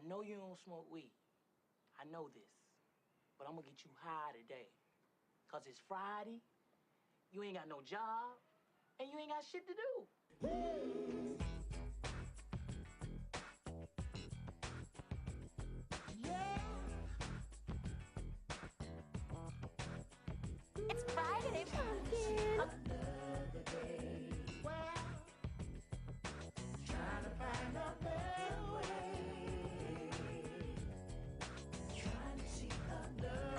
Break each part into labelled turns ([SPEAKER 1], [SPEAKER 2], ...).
[SPEAKER 1] know you don't smoke weed. I know this. But I'm gonna get you high today. Cause it's Friday, you ain't got no job, and you ain't got shit to do.
[SPEAKER 2] It's Friday, pumpkin.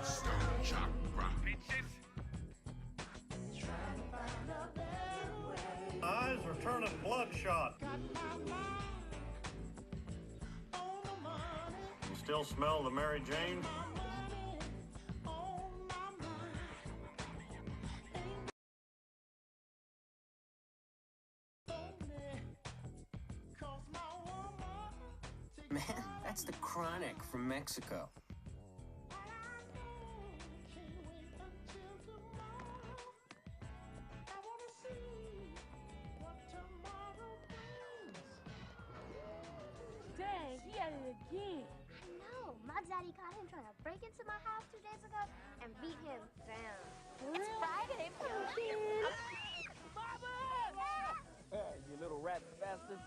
[SPEAKER 3] Stoned Chakra, bitches.
[SPEAKER 4] Eyes are turning bloodshot. You still smell the Mary Jane?
[SPEAKER 5] Man, that's the Chronic from Mexico.
[SPEAKER 2] Dang, he at it again. I know. My daddy caught him trying to break into my house 2 days ago and beat him down. It's Friday, pumpkin.
[SPEAKER 1] You little rat bastard.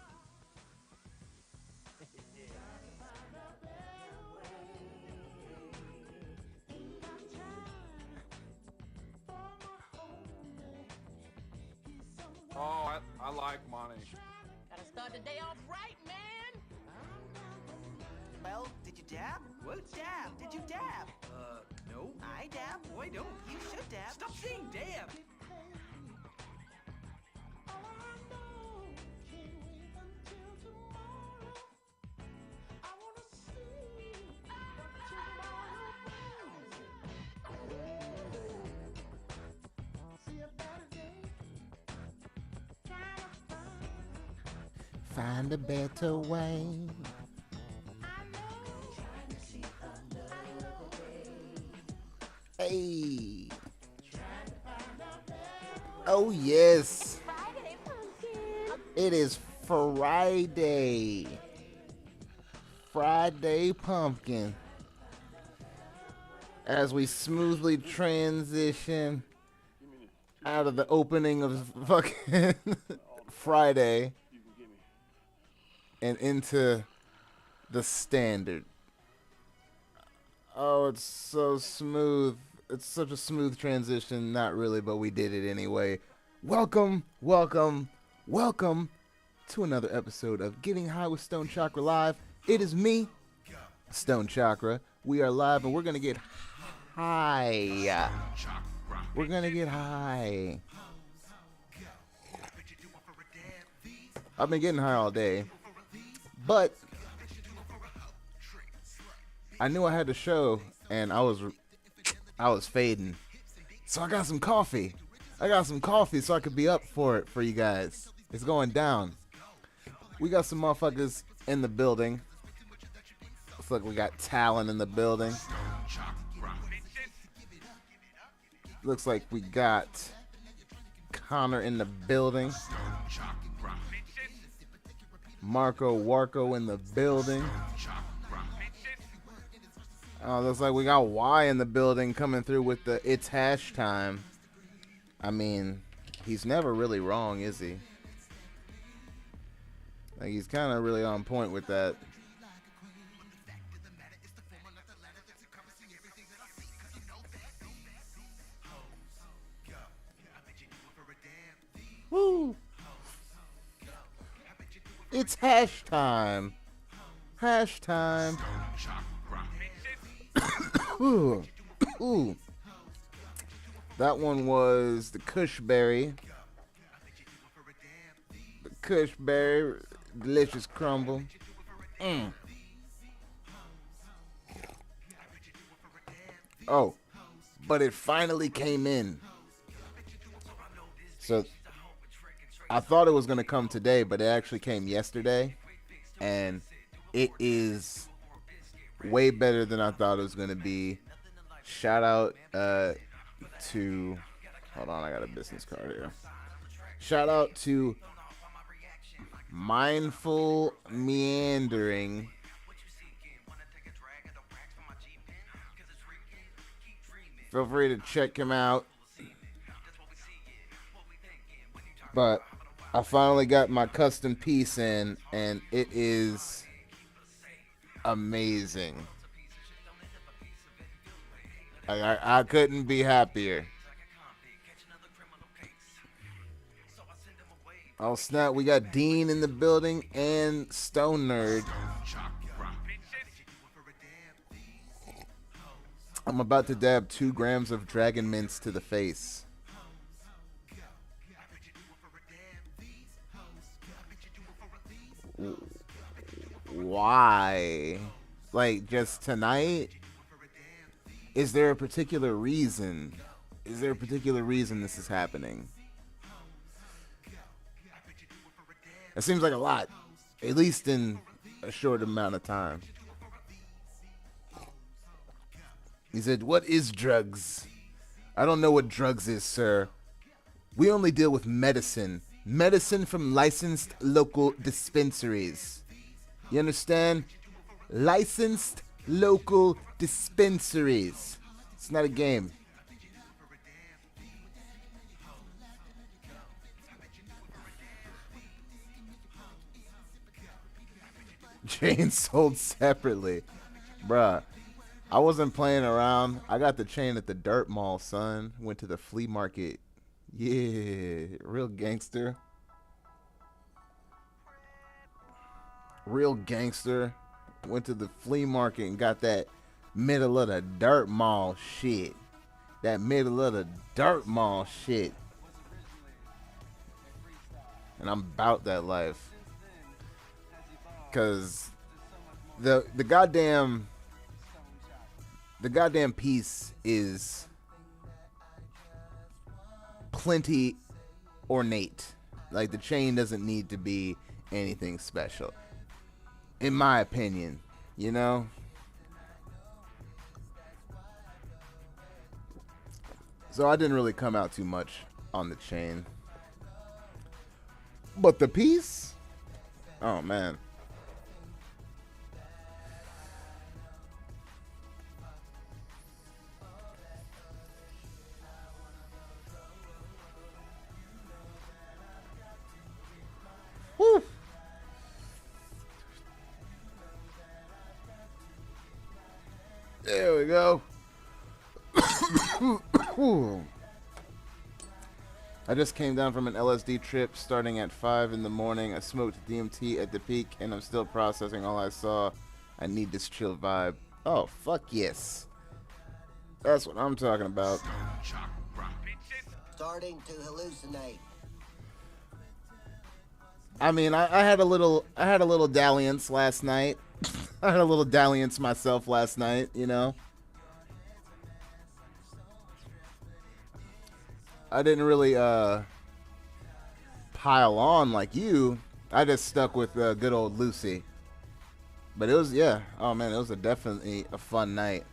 [SPEAKER 3] Oh, I like money.
[SPEAKER 1] Gotta start the day off right, man.
[SPEAKER 6] Well, did you dab? What dab? Did you dab?
[SPEAKER 7] No.
[SPEAKER 6] I dab.
[SPEAKER 7] No, I don't.
[SPEAKER 6] You should dab.
[SPEAKER 7] Stop saying dab.
[SPEAKER 8] Find a better way. Hey. Oh, yes.
[SPEAKER 2] Friday, pumpkin.
[SPEAKER 8] It is Friday. Friday pumpkin. As we smoothly transition out of the opening of fucking Friday and into the standard. Oh, it's so smooth. It's such a smooth transition. Not really, but we did it anyway. Welcome, welcome, welcome to another episode of Getting High with Stoned Chakra Live. It is me, Stoned Chakra. We are live and we're going to get high. We're going to get high. I've been getting high all day, but I knew I had the show and I was fading. So I got some coffee. So I could be up for it for you guys. It's going down. We got some motherfuckers in the building. Looks like we got Talon in the building. Looks like we got Connor in the building. Marco Warco in the building. Looks like we got Y in the building coming through with the It's Hash Time. I mean, he's never really wrong, is he? Like, he's kind of really on point with that. Woo! It's hash time. Hash time. Ooh. Ooh. That one was the Kushberry. The Kushberry. Delicious crumble. Oh. But it finally came in. So I thought it was going to come today, but it actually came yesterday. And it is way better than I thought it was going to be. Shout out to... Hold on, I got a business card here. Shout out to Mindful Meandering Feel free to check him out. But I finally got my custom piece in, and it is amazing. I couldn't be happier. Oh snap, we got Dean in the building and Stone Nerd. I'm about to dab 2 grams of dragon mints to the face. Why? Like, just tonight? Is there a particular reason? Is there a particular reason this is happening? It seems like a lot, at least in a short amount of time. He said, "What is drugs?" I don't know what drugs is, sir. We only deal with medicine. Medicine from licensed local dispensaries. You understand? Licensed local dispensaries. It's not a game. Chain sold separately. Bruh, I wasn't playing around. I got the chain at the Dirt Mall, son. Went to the flea market. Yeah, real gangster. Real gangster. Went to the flea market and got that middle of the Dirt Mall shit. That middle of the Dirt Mall shit. And I'm about that life. Cause the goddamn piece is plenty ornate. Like, the chain doesn't need to be anything special, in my opinion, you know? So I didn't really come out too much on the chain. But the piece? Oh, man. Woo. There we go. I just came down from an LSD trip starting at 5 in the morning. I smoked DMT at the peak, and I'm still processing all I saw. I need this chill vibe. Oh, fuck yes. That's what I'm talking about.
[SPEAKER 5] Starting to hallucinate.
[SPEAKER 8] I mean, I had a little dalliance last night. I had a little dalliance myself last night, you know. I didn't really pile on like you. I just stuck with good old Lucy. But it was, yeah. Oh man, it was definitely a fun night.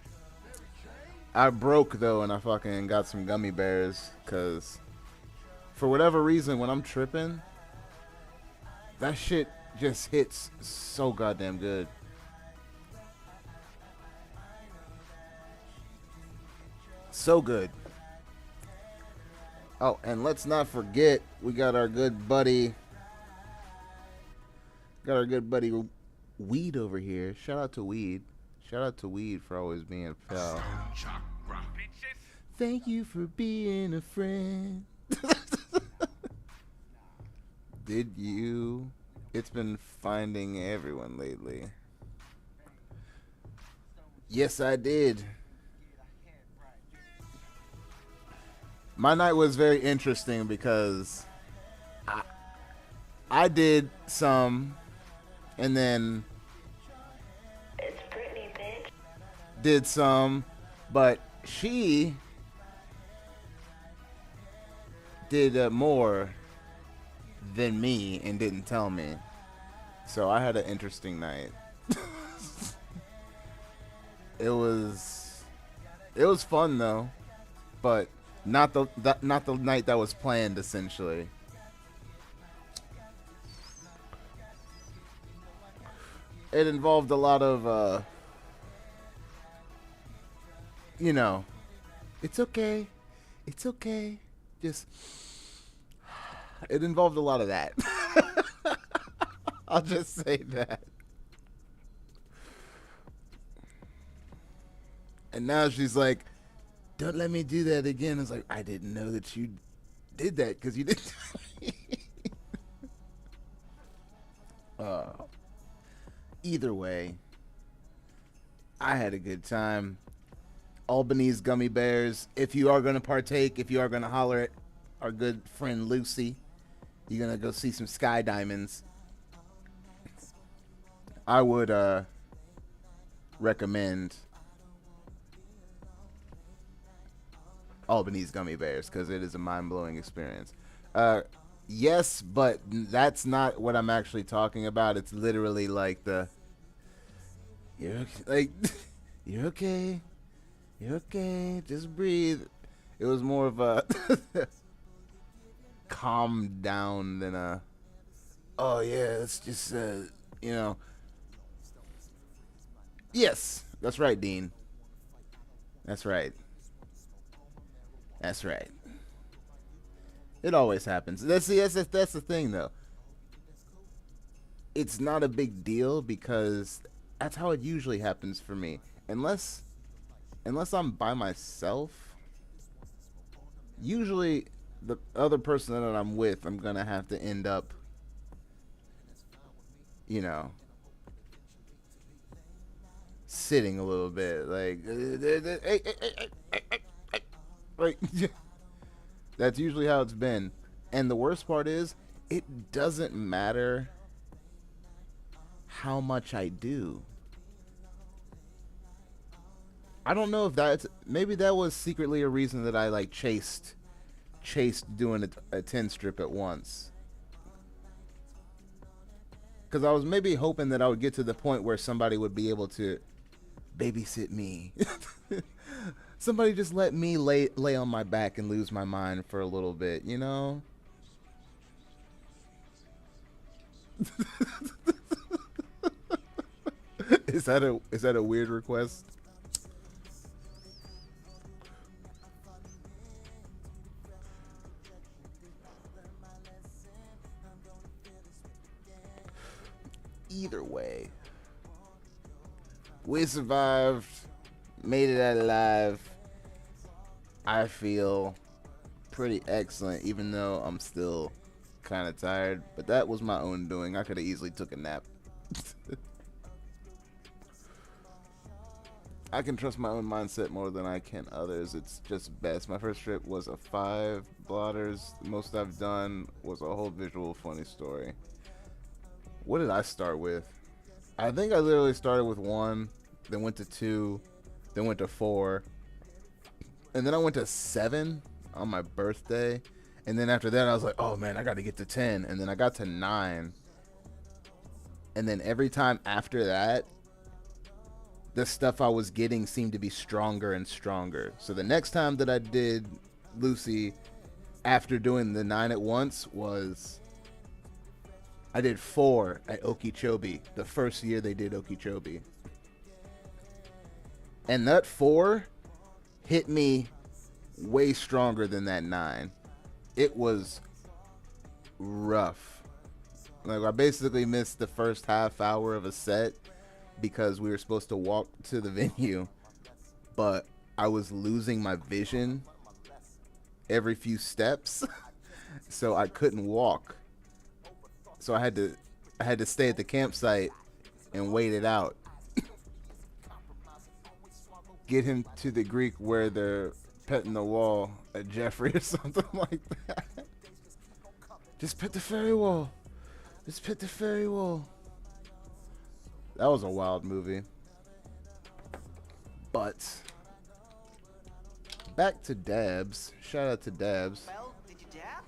[SPEAKER 8] I broke though, and I fucking got some gummy bears, cause for whatever reason, when I'm tripping, that shit just hits so goddamn good. So good. Oh, and let's not forget, we got our good buddy. Weed over here. Shout out to Weed. Shout out to Weed for always being a pal. Thank you for being a friend. Did you? It's been finding everyone lately. Yes, I did. My night was very interesting because I did some, and then
[SPEAKER 2] It's Brittany, bitch.
[SPEAKER 8] did some, but she did more than me and didn't tell me. So I had an interesting night. It was fun though, but not the night that was planned, essentially. It involved a lot of you know, It's okay. It's okay. Just, it involved a lot of that. I'll just say that. And now she's like, don't let me do that again. It's like, I didn't know that you did that because you didn't. Either way, I had a good time. Albany's Gummy Bears. If you are going to partake, if you are going to holler at our good friend Lucy, you're going to go see some Sky Diamonds. I would recommend Albany's Gummy Bears because it is a mind-blowing experience. Yes, but that's not what I'm actually talking about. It's literally like you're okay, like you're okay. You're okay. Just breathe. It was more of a calm down than a, oh yeah, it's just you know. Yes, that's right, Dean. That's right. That's right. It always happens. That's the thing, though. It's not a big deal because that's how it usually happens for me. Unless I'm by myself, usually the other person that I'm with, I'm gonna have to end up, you know, sitting a little bit, like, that's usually how it's been. And the worst part is, it doesn't matter how much I do. I don't know if maybe that was secretly a reason that I like chased doing a 10 strip at once. Because I was maybe hoping that I would get to the point where somebody would be able to babysit me. Somebody just let me lay on my back and lose my mind for a little bit, you know? Is that a weird request? Either way, we survived, made it out alive. I feel pretty excellent, even though I'm still kind of tired. But that was my own doing. I could have easily took a nap. I can trust my own mindset more than I can others. It's just best. My first trip was a 5 blotters. The most I've done was a whole visual funny story. What did I start with? I think I literally started with 1, then went to 2, then went to 4, and then I went to 7 on my birthday. And then after that, I was like, oh man, I got to get to 10. And then I got to 9. And then every time after that, the stuff I was getting seemed to be stronger and stronger. So the next time that I did Lucy after doing the 9 at once was, I did 4 at Okeechobee, the first year they did Okeechobee. And that 4 hit me way stronger than that 9. It was rough. Like, I basically missed the first half hour of a set because we were supposed to walk to the venue, but I was losing my vision every few steps, so I couldn't walk. So I had to stay at the campsite and wait it out. Get him to the Greek where they're petting the wall at Jeffrey or something like that. Just pet the ferry wall. Just pet the ferry wall. That was a wild movie. But back to Dabs. Shout out to Dabs.
[SPEAKER 6] Well, did you dab?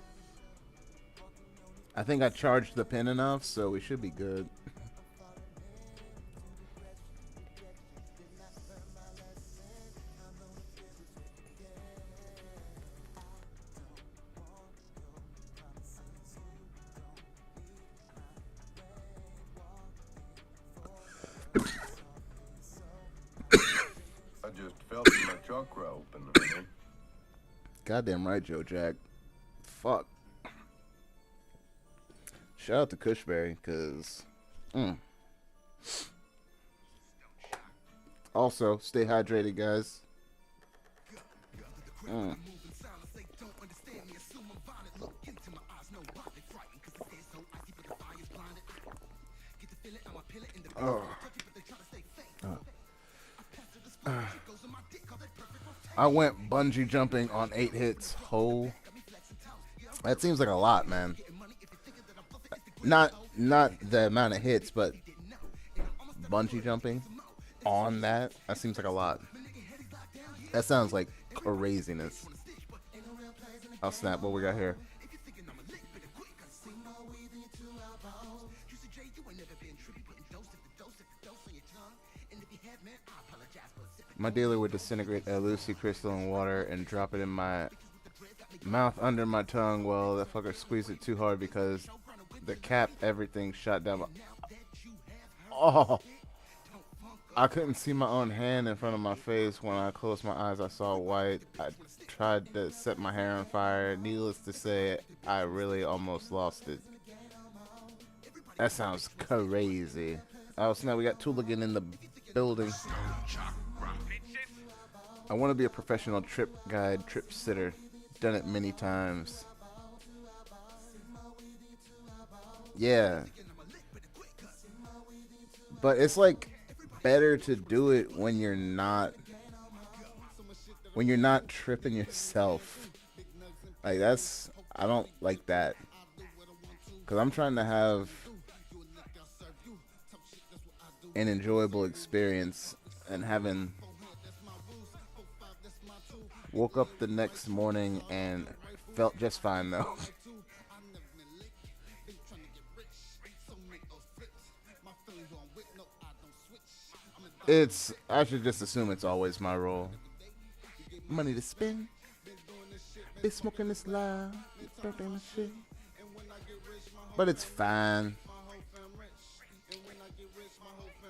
[SPEAKER 8] I think I charged the pin enough, so we should be good.
[SPEAKER 3] I just felt my chakra open, honey.
[SPEAKER 8] Goddamn right, Joe Jack. Fuck. Shout out to Cushberry, because... Also, stay hydrated, guys. I went bungee jumping on 8 hits. That seems like a lot, man. Not the amount of hits, but bungee jumping on that seems like a lot. That sounds like craziness. I'll snap. What we got here? My dealer would disintegrate a Lucy crystal in water and drop it in my mouth under my tongue. Well, that fucker squeezed it too hard because the cap, everything shot down my... Oh! I couldn't see my own hand in front of my face. When I closed my eyes, I saw white. I tried to set my hair on fire. Needless to say, I really almost lost it. That sounds crazy. Oh, so now we got Tooligan in the building. I want to be a professional trip guide, trip sitter. Done it many times. Yeah. But it's like better to do it when you're not tripping yourself. Like I don't like that. 'Cause I'm trying to have an enjoyable experience, and having woke up the next morning and felt just fine though. I should just assume it's always my role. Money to spend. Be smoking this loud. Birthday and shit. But it's fine.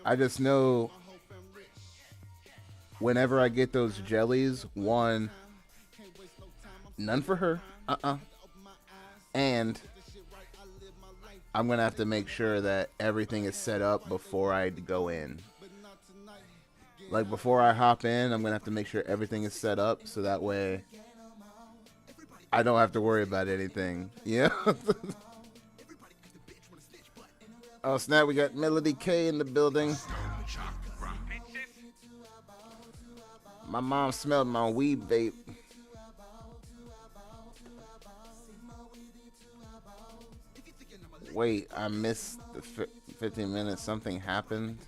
[SPEAKER 8] I just know whenever I get those jellies, one, none for her. And I'm going to have to make sure that everything is set up before I go in. Like, before I hop in, I'm going to have to make sure everything is set up so that way I don't have to worry about anything. Yeah. Oh, snap. We got Melody K in the building. My mom smelled my weed vape. Wait, I missed the 15 minutes. Something happened.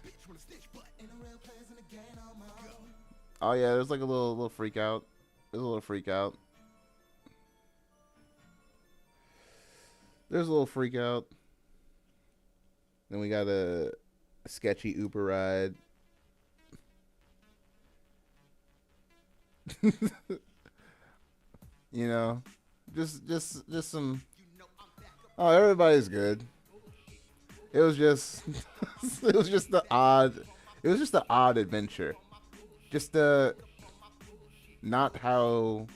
[SPEAKER 8] Oh yeah, there's like a little freak out. There's a little freak out. There's a little freak out. Then we got a sketchy Uber ride. You know, just some. Oh, everybody's good. It was just it was just the odd adventure. Just not how,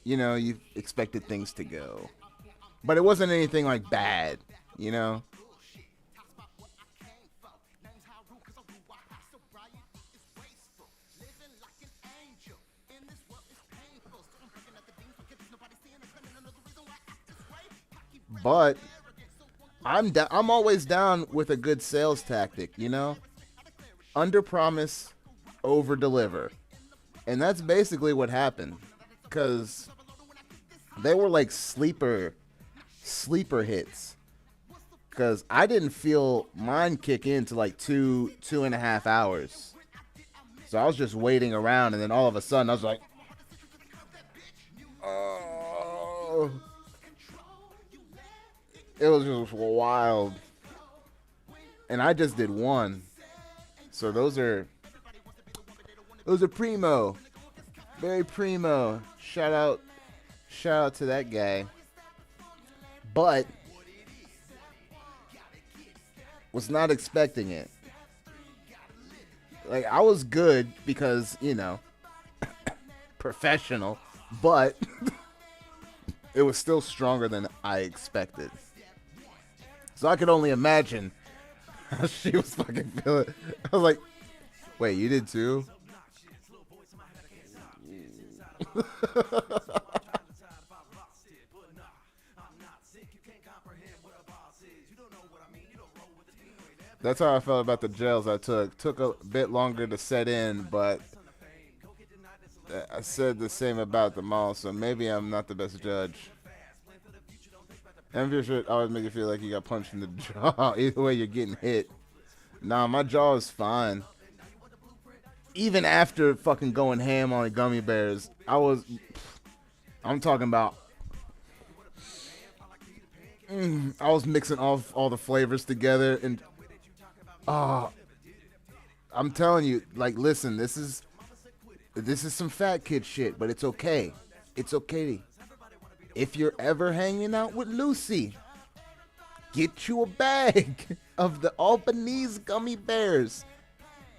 [SPEAKER 8] you know, you expected things to go. But it wasn't anything like bad, you know? But I'm always down with a good sales tactic, you know? Under promise, over deliver. And that's basically what happened, because they were like sleeper hits, because I didn't feel mine kick in to like 2.5 hours. So I was just waiting around, and then all of a sudden I was like, oh, it was just wild. And I just did one. So those are primo. Very primo. Shout out to that guy. But was not expecting it. Like, I was good because, you know, professional. but it was still stronger than I expected. So I could only imagine how she was fucking feeling. I was like, wait, you did too? That's how I felt about the gels I took. Took a bit longer to set in, but I said the same about them all, so maybe I'm not the best judge. Envious should always make you feel like you got punched in the jaw. Either way, you're getting hit. Nah, my jaw is fine. Even after fucking going ham on the gummy bears, I'm talking about, I was mixing all the flavors together, and I'm telling you, like, listen, this is some fat kid shit, but it's okay. It's okay. If you're ever hanging out with Lucy, get you a bag of the Albanese gummy bears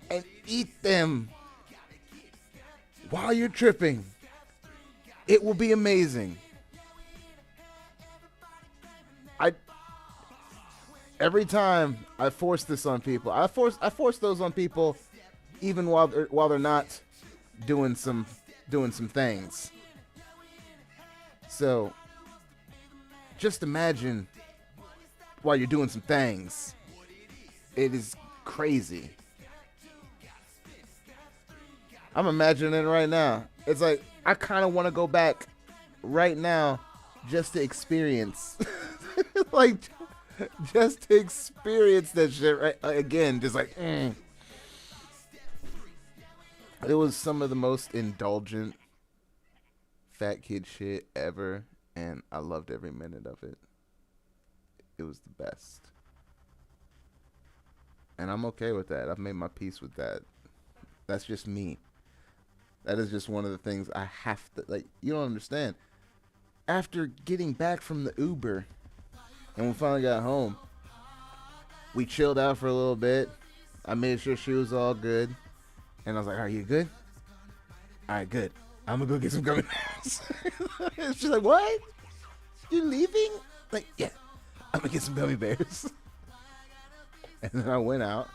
[SPEAKER 8] and eat them while you're tripping. It will be amazing. Every time I force this on people, I force those on people, even while they're not doing some things. So just imagine while you're doing some things. It is crazy. I'm imagining it right now. It's like I kind of want to go back right now just to experience, like, just to experience that shit right again. Just like, It was some of the most indulgent fat kid shit ever, and I loved every minute of it. It was the best. And I'm okay with that. I've made my peace with that. That's just me. That is just one of the things I have to, like, you don't understand. After getting back from the Uber, and we finally got home, we chilled out for a little bit. I made sure she was all good. And I was like, are you good? All right, good. I'm going to go get some gummy bears. She's like, what? You leaving? Like, yeah, I'm going to get some gummy bears. And then I went out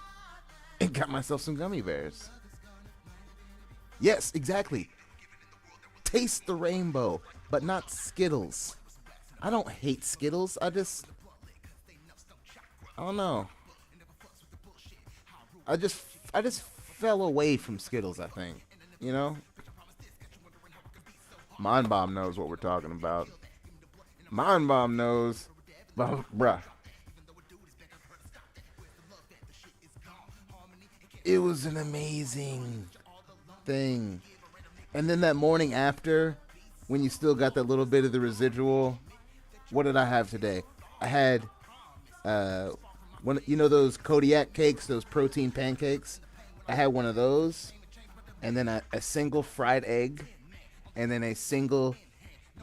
[SPEAKER 8] and got myself some gummy bears. Yes, exactly. Taste the rainbow, but not Skittles. I don't hate Skittles. I don't know. I just fell away from Skittles, I think. You know? Mind Bomb knows what we're talking about. Mind Bomb knows. Bruh. It was an amazing thing. And then that morning after, when you still got that little bit of the residual, what did I have today? I had, those Kodiak cakes, those protein pancakes. I had one of those, and then a single fried egg, and then a single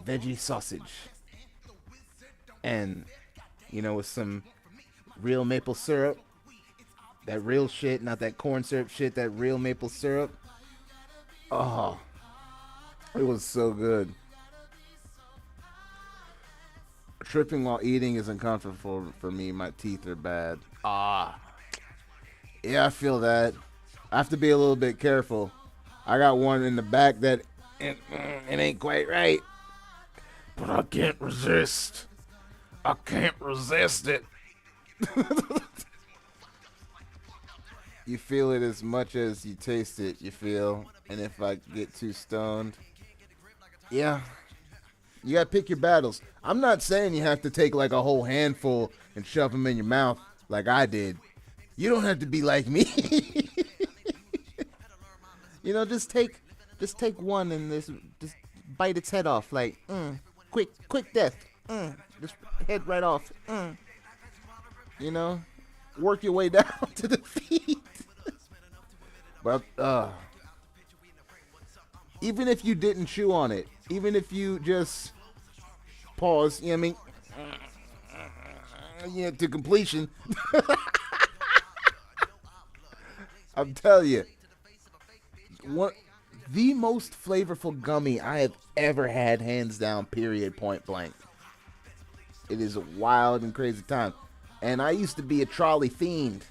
[SPEAKER 8] veggie sausage. And, with some real maple syrup. That real shit, not that corn syrup shit, that real maple syrup. Oh, it was so good. Tripping while eating is uncomfortable for me. My teeth are bad. Yeah, I feel that. I have to be a little bit careful. I got one in the back that it ain't quite right. But I can't resist. I can't resist it. You feel it as much as you taste it, you feel. And if I get too stoned, yeah. You gotta pick your battles. I'm not saying you have to take like a whole handful and shove them in your mouth like I did. You don't have to be like me. Just take one and just bite its head off. Like, quick death. Just head right off. Work your way down to the feet. But even if you didn't chew on it, even if you just pause, to completion, I'm telling you, the most flavorful gummy I have ever had, hands down, period, point blank. It is a wild and crazy time. And I used to be a trolley fiend,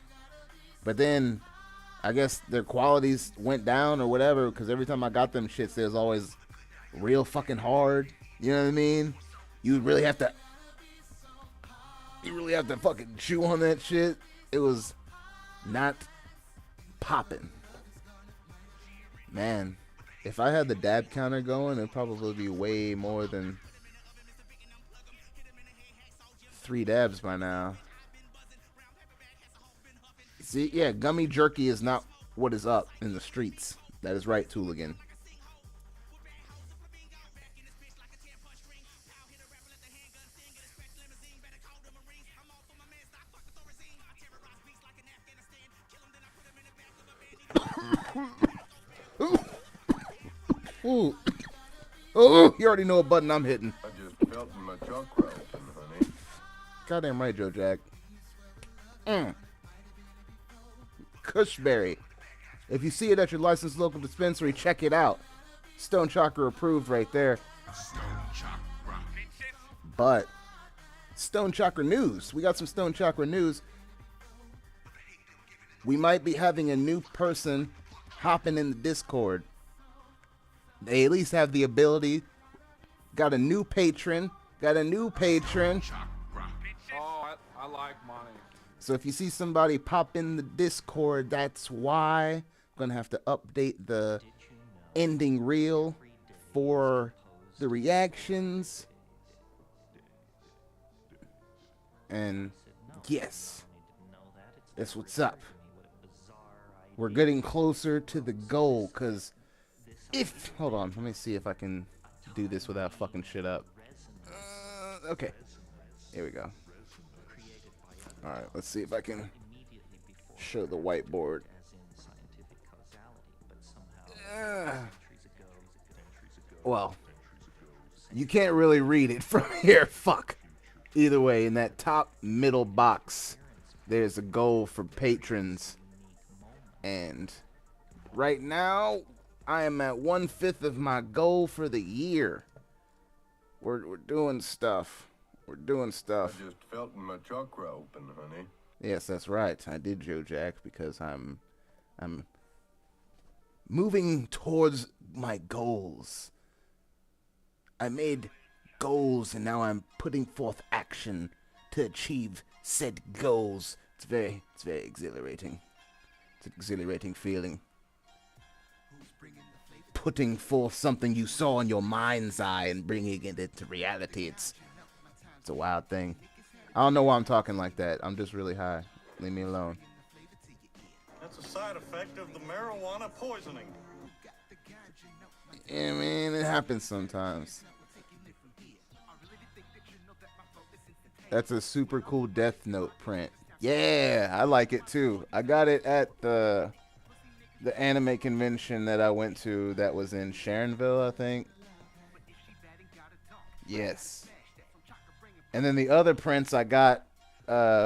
[SPEAKER 8] but then I guess their qualities went down or whatever, because every time I got them shits, they was always real fucking hard. You know what I mean? You really have to fucking chew on that shit. It was not popping. Man, if I had the dab counter going, it'd probably be way more than 3 dabs by now. See, yeah, gummy jerky is not what is up in the streets. That is right, Tooligan. Ooh. Oh, you already know what button I'm hitting.
[SPEAKER 3] I just felt my chakra open, honey.
[SPEAKER 8] Goddamn right, Joe Jack. Cushberry. If you see it at your licensed local dispensary, check it out. Stoned Chakra approved right there.
[SPEAKER 3] Stoned Chakra.
[SPEAKER 8] But Stoned Chakra news. We got some Stoned Chakra news. We might be having a new person hopping in the Discord. They at least have the ability. Got a new patron.
[SPEAKER 3] Oh, I like money.
[SPEAKER 8] So if you see somebody pop in the Discord, that's why. I'm gonna have to update the ending reel for the reactions. And yes, that's what's up. We're getting closer to the goal, because hold on, let me see if I can do this without fucking shit up. Okay, here we go. Alright, let's see if I can show the whiteboard. Well, you can't really read it from here. Fuck. Either way, in that top middle box, there's a goal for patrons. And right now, I am at 1/5 of my goal for the year. We're doing stuff. We're doing stuff.
[SPEAKER 3] I just felt my chakra open, honey.
[SPEAKER 8] Yes, that's right. I did, Joe Jack, because I'm moving towards my goals. I made goals, and now I'm putting forth action to achieve said goals. It's very exhilarating. It's an exhilarating feeling. Putting forth something you saw in your mind's eye and bringing it into reality. It's a wild thing. I don't know why I'm talking like that. I'm just really high. Leave me alone.
[SPEAKER 4] That's a side effect of the marijuana poisoning.
[SPEAKER 8] Yeah, man, it happens sometimes. That's a super cool Death Note print. Yeah, I like it too. I got it at the anime convention that I went to that was in Sharonville, I think. Yes. And then the other prints I got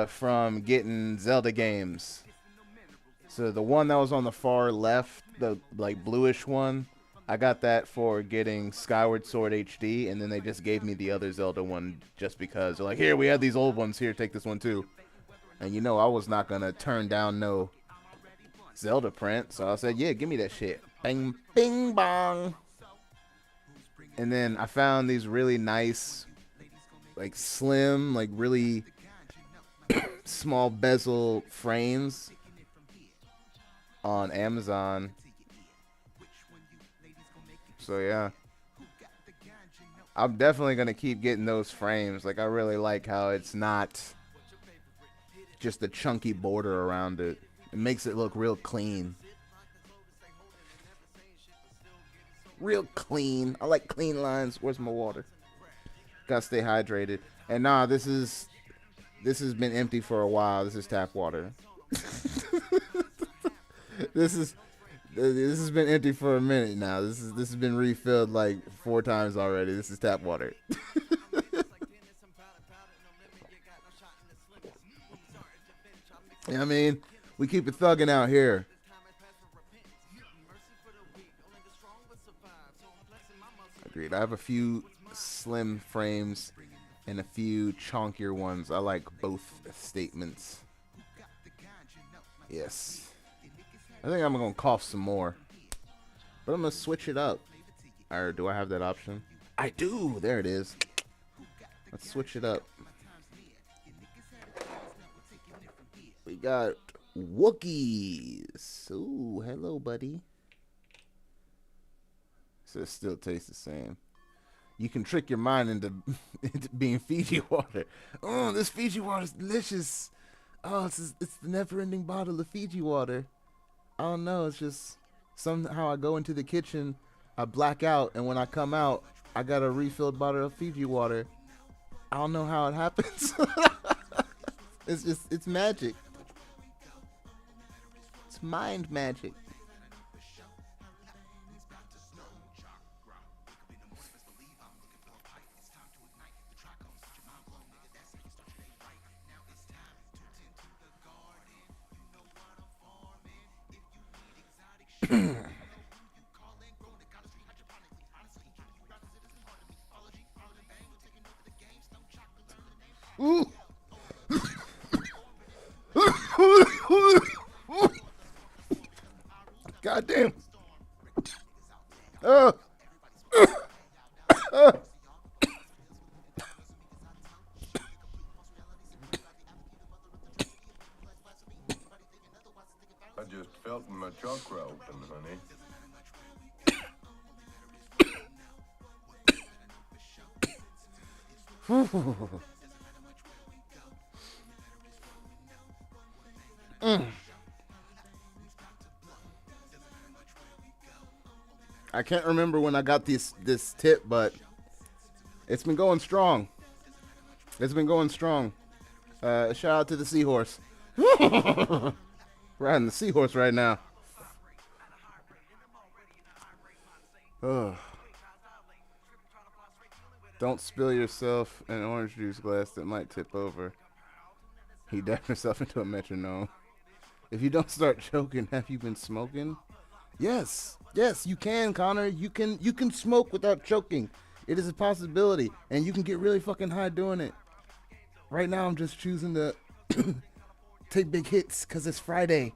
[SPEAKER 8] from getting Zelda games. So the one that was on the far left, the like bluish one, I got that for getting Skyward Sword HD, and then they just gave me the other Zelda one just because. They're like, here, we have these old ones, here, take this one too. And you know I was not going to turn down no Zelda print, so I said, yeah, give me that shit. Bang, bing, bong. And then I found these really nice, like slim, like really small bezel frames on Amazon. So yeah, I'm definitely gonna keep getting those frames. Like, I really like how it's not just a chunky border around it. It makes it look real clean. Real clean. I like clean lines. Where's my water? Gotta stay hydrated. And nah, this has been empty for a while. This is tap water. This has been empty for a minute now. This has been refilled like 4 times already. This is tap water. I mean, we keep it thugging out here. Agreed. I have a few slim frames and a few chonkier ones. I like both statements. Yes. I think I'm going to cough some more. But I'm going to switch it up. Or do I have that option? I do. There it is. Let's switch it up. We got Wookiees. Ooh, hello, buddy. So it still tastes the same. You can trick your mind into being Fiji water. Oh, this Fiji water is delicious. Oh, it's the never-ending bottle of Fiji water. I don't know. It's just somehow I go into the kitchen, I black out, and when I come out, I got a refilled bottle of Fiji water. I don't know how it happens. It's magic. It's mind magic. Ooh. God damn.
[SPEAKER 3] I just felt my chakra open, honey.
[SPEAKER 8] I can't remember when I got this tip, but it's been going strong. It's been going strong. Shout out to the seahorse. Riding the seahorse right now. Ugh. Don't spill yourself an orange juice glass that might tip over. He dapped himself into a metronome. If you don't start choking, have you been smoking? Yes, yes, you can, Connor. You can smoke without choking. It is a possibility, and you can get really fucking high doing it. Right now, I'm just choosing to take big hits because it's Friday.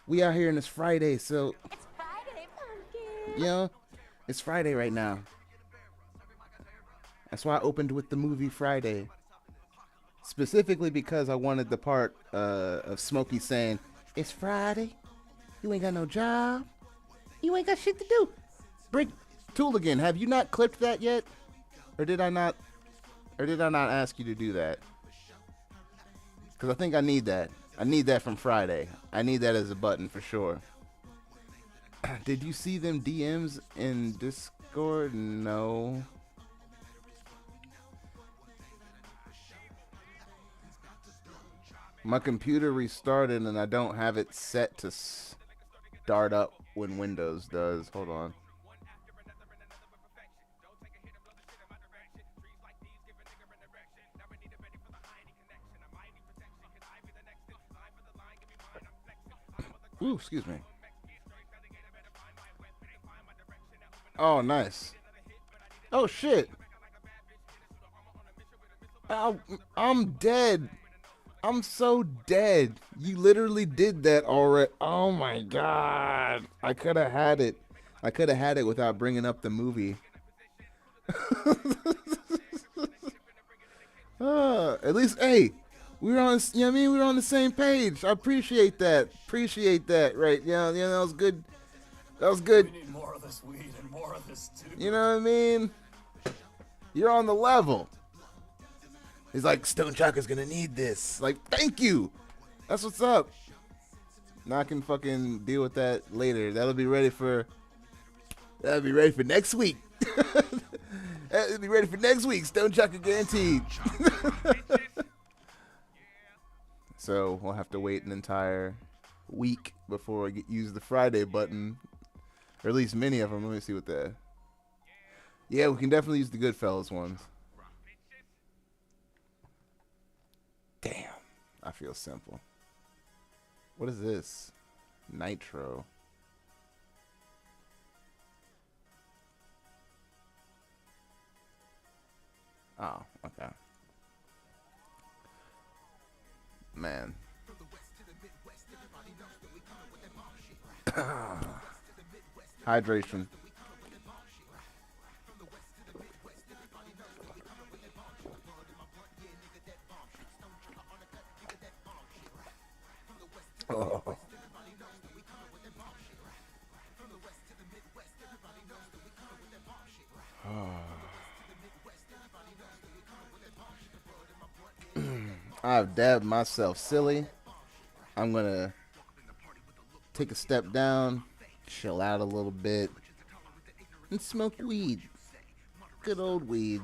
[SPEAKER 8] We out here and it's Friday, so
[SPEAKER 2] It's Friday, pumpkin.
[SPEAKER 8] you know, it's Friday right now. That's why I opened with the movie Friday. Specifically because I wanted the part of Smokey saying, "It's Friday. You ain't got no job. You ain't got shit to do." Break Tooligan, have you not clipped that yet? Or did I not ask you to do that? Because I think I need that. I need that from Friday. I need that as a button for sure. Did you see them DMs in Discord? No. My computer restarted and I don't have it set to start up when Windows does. Hold on. Ooh, excuse me. Oh, nice. Oh, shit. I'm dead. I'm so dead. You literally did that already. Oh, my God. I could have had it. I could have had it without bringing up the movie. At least, hey, we were on. You know what I mean? We were on the same page. I appreciate that. Appreciate that. Right? Yeah. You know, that was good. That was good.
[SPEAKER 4] We need more of this weed and more of this too.
[SPEAKER 8] You know what I mean? You're on the level. He's like, Stoned Chakra's gonna need this. Like, thank you. That's what's up. Now I can fucking deal with that later. That'll be ready for next week. That'll be ready for next week. Stoned Chakra guaranteed. So we'll have to wait an entire week before I use the Friday button. Or at least many of them. Let me see what that. Yeah, we can definitely use the Goodfellas ones. Damn. I feel simple. What is this? Nitro. Oh, okay. Man. Hydration. Oh. I've dabbed myself silly. I'm gonna take a step down, chill out a little bit, and smoke weed. Good old weed.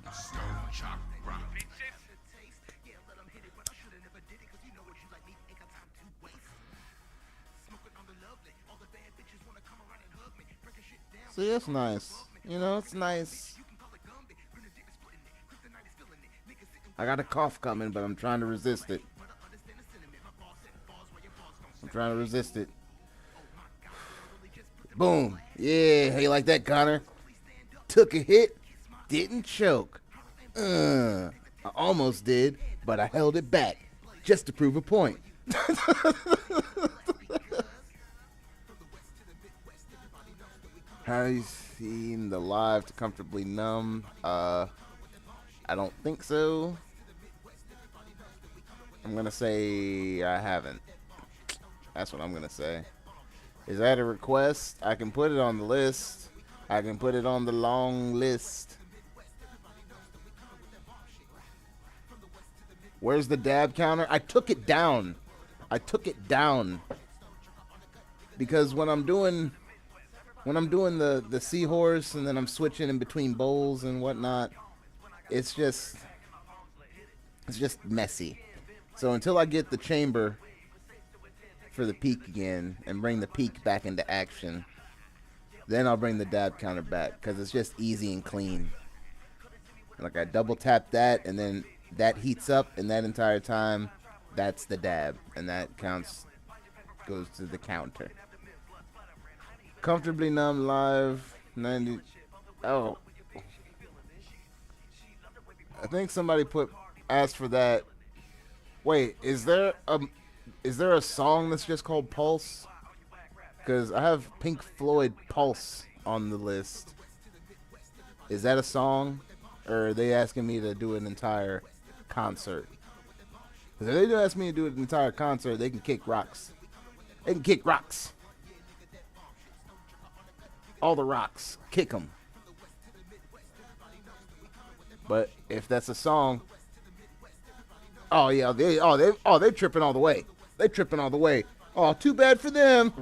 [SPEAKER 8] See, that's nice. You know, it's nice. I got a cough coming, but I'm trying to resist it. I'm trying to resist it. Boom. Yeah, how you like that, Connor? Took a hit, didn't choke. I almost did, but I held it back just to prove a point. Have you seen the live to Comfortably Numb? I don't think so. I'm gonna say I haven't. That's what I'm gonna say. Is that a request? I can put it on the list. I can put it on the long list. Where's the dab counter? I took it down. I took it down. Because when I'm doing the seahorse and then I'm switching in between bowls and whatnot, it's just messy. So until I get the chamber for the peak again and bring the peak back into action, then I'll bring the dab counter back, because it's just easy and clean. Like, I double tap that, and then that heats up, and that entire time, that's the dab, and that goes to the counter. Comfortably Numb live 90. Oh, I think somebody asked for that. Wait, is there a song that's just called Pulse? Because I have Pink Floyd Pulse on the list. Is that a song? Or are they asking me to do an entire concert? Because if they do ask me to do an entire concert, they can kick rocks. They can kick rocks. All the rocks. Kick them. But if that's a song... Oh, yeah. They're tripping all the way. They're tripping all the way. Oh, too bad for them.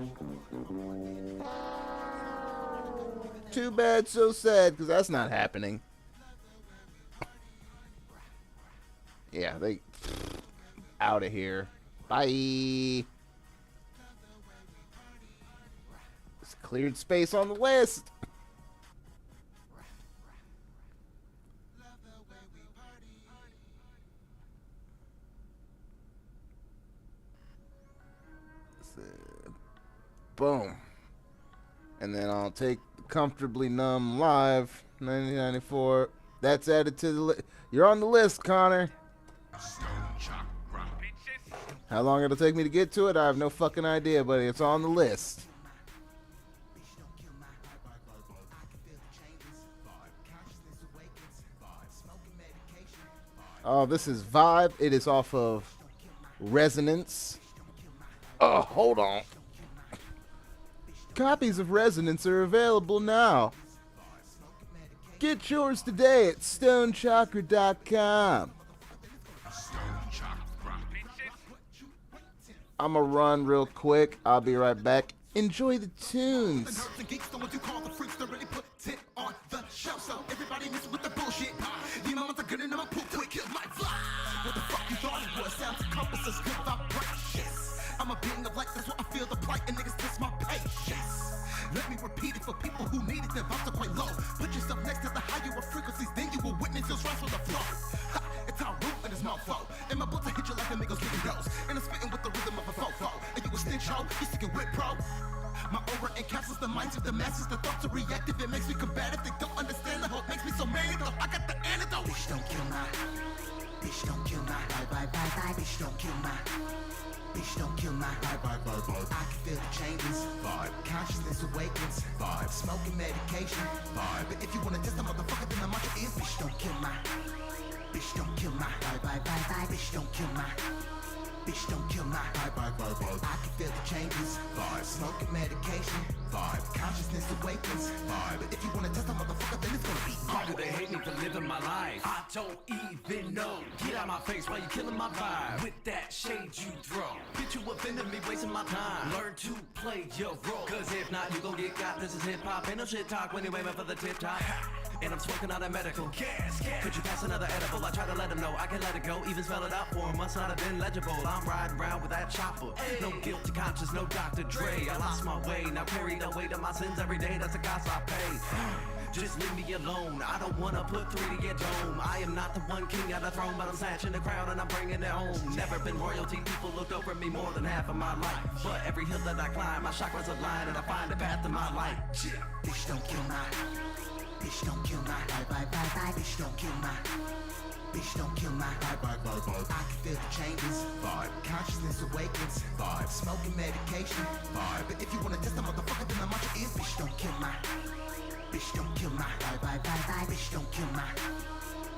[SPEAKER 8] Too bad, so sad, because that's not happening. Yeah, they out of here. Bye. It's cleared space on the list. Boom. And then I'll take Comfortably Numb live 1994. That's added to the list. You're on the list, Connor.
[SPEAKER 3] Stoned Chakra.
[SPEAKER 8] How long it'll take me to get to it, I have no fucking idea, but it's on the list. Oh, this is Vibe. It is off of Resonance. Oh, hold on. Copies of Resonance are available now. Get yours today at stonechakra.com. I'm gonna run real quick. I'll be right back. Enjoy the tunes.
[SPEAKER 9] I'm a being of light, that's what I feel the plight, and niggas test my patience. Let me repeat it for people who need it, their vibes are quite low. Put yourself next to the higher frequencies, then you will witness your rise from the flow. Ha, it's our root and it's mofo. And my bullets hit you like amigos getting dose. And I'm spitting with the rhythm of a fofo. And you a snitch ho, you sticking with pro. My aura encapsulates the minds of the masses. The thoughts are reactive, it makes me combative. They don't understand the hope, makes me so mad. Though I got the antidote. Bitch, don't kill my. Bitch, don't kill my. Bye, bye, bye, bye. Bitch, don't kill my. Bitch, don't kill my. Bye, bye, bye, bye. I can feel the changes. Vibe. Consciousness awakens. Vibe. Smoking medication. Vibe. But if you wanna test the motherfucker, then the mantra is bitch, don't kill my. Bitch, don't kill my. Bye, bye, bye, bye. Bitch, don't kill my. Bitch, don't kill my. Bye, bye, bye, bye. I can feel the changes. Vibe. Smoking medication. Vibe. Consciousness awakens. Vibe. But if you wanna test the motherfucker, then it's gonna be
[SPEAKER 7] Why do they hate me for living my life? I don't even know. Get out my face while you killing my vibe. With that shade you throw. Bitch, you offended me, wasting my time. Learn to play your role. Cause if not, you gon' get got. This is hip hop, ain't no shit talk when you aiming for the tip top. And I'm smoking out a medical gas. Could you pass another edible? I try to let him know I can let it go. Even spell it out for him, must not have been legible. I'm riding around with that chopper. No guilty conscience, no Dr. Dre. I lost my way, now carry the weight of my sins every day. That's the cost I pay. Just leave me alone. I don't wanna put 3 to your dome. I am not the one king of the throne, but I'm snatching the crown and I'm bringing it home. Never been royalty, people looked over me more than half of my life. But every hill that I climb, my chakras align and I find the path to my light.
[SPEAKER 9] bitch, don't kill my. Bitch, don't kill my. Bye, bye, bye, bye. Bitch, don't kill my. Bitch, don't kill my. Bye, bye, bye, bye. I can feel the changes. Vibe. Consciousness awakens. Vibe. Smoking medication. Vibe. But if you wanna test the motherfucker, then the mantra is bitch, don't kill my. Bitch, don't kill my. Bye, bye, bye, bye. Bitch, don't kill my.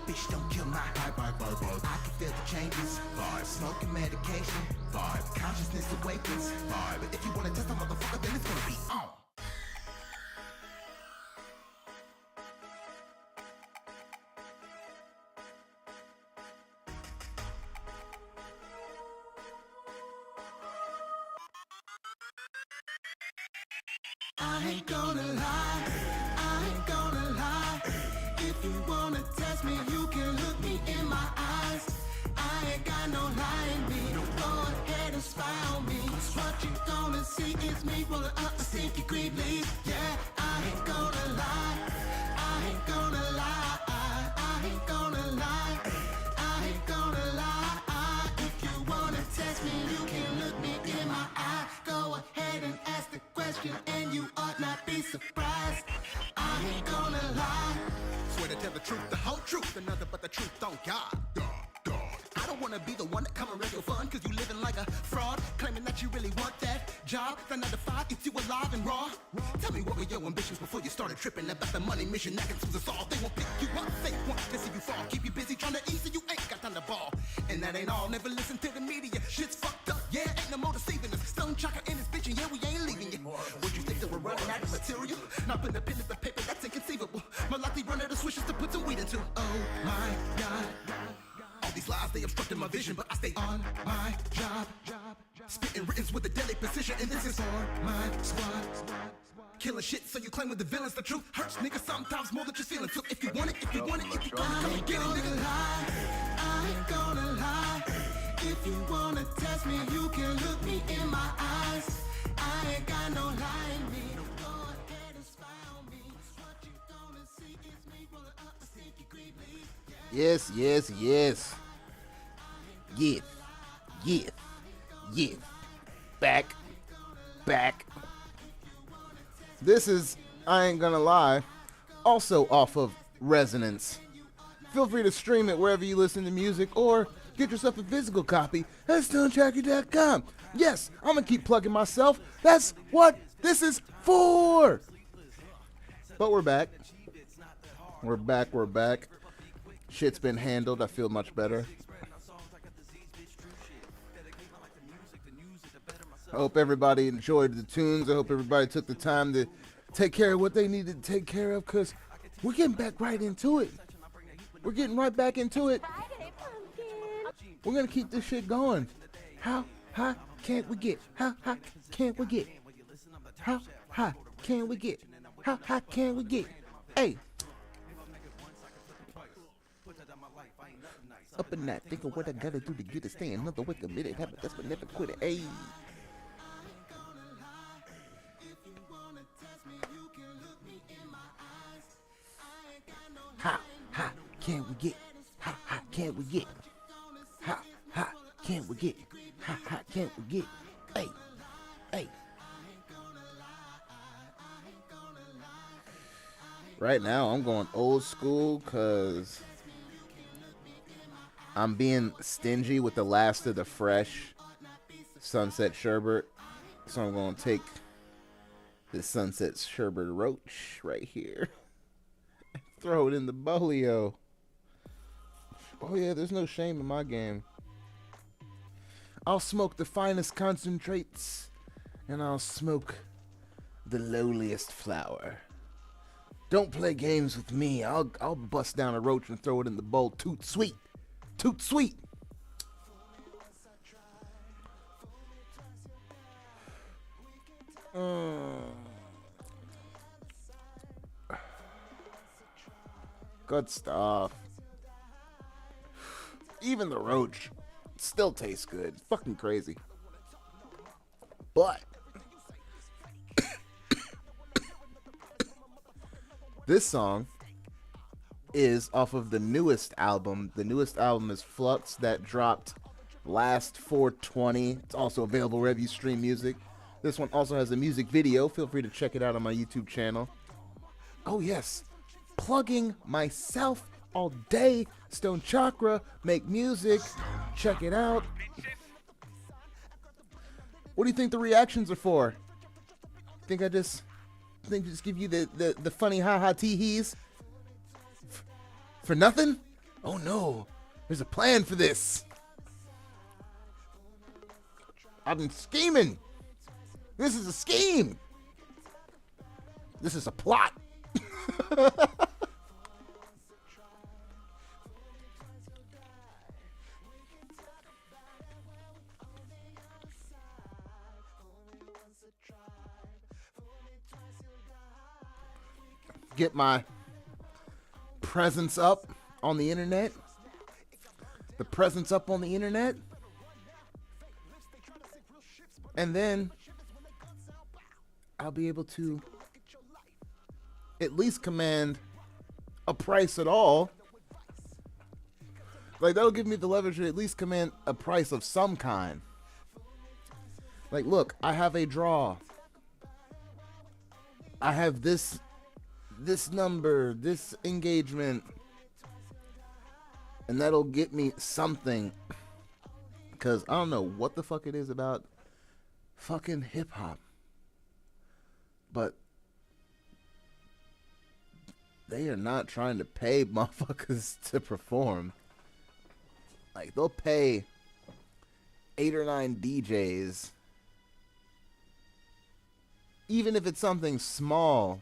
[SPEAKER 9] Bitch, don't kill my. Bye, bye, bye, bye. I can feel the changes. Vibe. Smoking medication. Vibe. Consciousness awakens. Vibe. But if you wanna test the motherfucker, then it's gonna be on. I ain't gonna lie, I ain't gonna lie. If you wanna test me, you can look me in my eyes. I ain't got no lie in me. Go ahead and spy on me. What you gonna see is me rolling up a stinky green leaf. Yeah, I ain't gonna lie, I ain't gonna lie, I ain't gonna lie, I ain't gonna lie. If you wanna test me, you can look me in my eye. Go ahead and ask the question, and you ought not be surprised. I ain't gonna lie. Swear to tell the truth, the whole truth, and nothing but the truth on God. I don't wanna be the one that come and wreck your fun, cause you living like a fraud, claiming that you really want that job. The 9 to 5, it's you alive and raw. Tell me what were your ambitions before you started tripping about the money mission that can the solve. They won't pick you up, they want to see you fall. Keep you busy trying to eat so you ain't got time to ball. And that ain't all, never listen to the media. Shit's fucked up, yeah, ain't no more deceiving us. Stone Chakra in this bitch, and yeah, we ain't leaving you. Would you think that we're running out of material? Not putting a pen to the paper, that's inconceivable. More likely run out of swishes to put some weed into. Oh my God. All these lies, they obstructed my vision, but I stay on my job. Spitting writtens with a deadly precision, and this is for my squad. Killing shit, so you claim with the villains. The truth hurts, nigga, sometimes more than just feeling. So if you want it, if you want it, if you want it, come and get it, nigga. I ain't gonna lie. If you wanna test me, you can look me in my eyes. I ain't got no lie in me. Go ahead and spy on me. What you gonna see is me rolling up a stinky green leaf.
[SPEAKER 8] Yes, yes, yes. Yes, yes, yes. Back, back. This is I Ain't Gonna Lie, also off of Resonance. Feel free to stream it wherever you listen to music or get yourself a physical copy at StoneChakra.com. Yes, I'm gonna keep plugging myself. That's what this is for. But we're back. We're back, we're back. Shit's been handled. I feel much better. I hope everybody enjoyed the tunes. I hope everybody took the time to take care of what they needed to take care of, because we're getting back right into it. We're getting right back into it. We're going to keep this shit going. How high can we get? How high can we get? How high can we get? How high can we get? Hey. Up in that, think of what I gotta do to get to stay another week, a minute, have a desperate never quit it. Hey. How high can we get? How high can we get? How high can we get? How high can we get? Hey, hey. Right now, I'm going old school because I'm being stingy with the last of the fresh Sunset Sherbet. So I'm going to take the Sunset Sherbet Roach right here. Throw it in the bolio. Oh yeah, there's no shame in my game. I'll smoke the finest concentrates, and I'll smoke the lowliest flower. Don't play games with me. I'll bust down a roach and throw it in the bowl. Toot sweet. Toot sweet. Good stuff. Even the roach still tastes good. Fucking crazy. But this song is off of the newest album. The newest album is Flux, that dropped last 4/20. It's also available wherever you stream music. This one also has a music video. Feel free to check it out on my YouTube channel. Oh yes, plugging myself all day. Stoned Chakra, make music. Check it out. What do you think the reactions are for? Think I just give you the funny ha-ha tee-hees? For nothing? Oh no, there's a plan for this. I've been scheming. This is a scheme. This is a plot. Get my presence up on the internet. The presence up on the internet. And then I'll be able to at least command a price at all. Like, that'll give me the leverage to at least command a price of some kind. Like, look, I have a draw. I have this number, this engagement, and that'll get me something. Because I don't know what the fuck it is about fucking hip-hop, but they are not trying to pay motherfuckers to perform. Like, they'll pay 8 or 9 DJs, even if it's something small.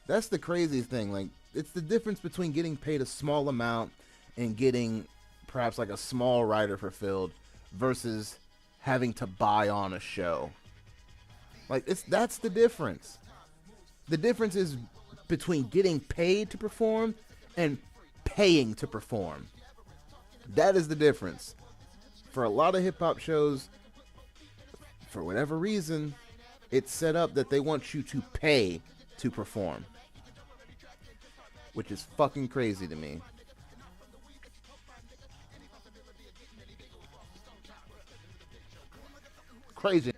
[SPEAKER 8] That's the crazy thing. Like, it's the difference between getting paid a small amount and getting perhaps like a small rider fulfilled versus having to buy on a show. Like, that's the difference. The difference is between getting paid to perform and paying to perform. That is the difference. For a lot of hip-hop shows, for whatever reason, it's set up that they want you to pay to perform, which is fucking crazy to me. Crazy.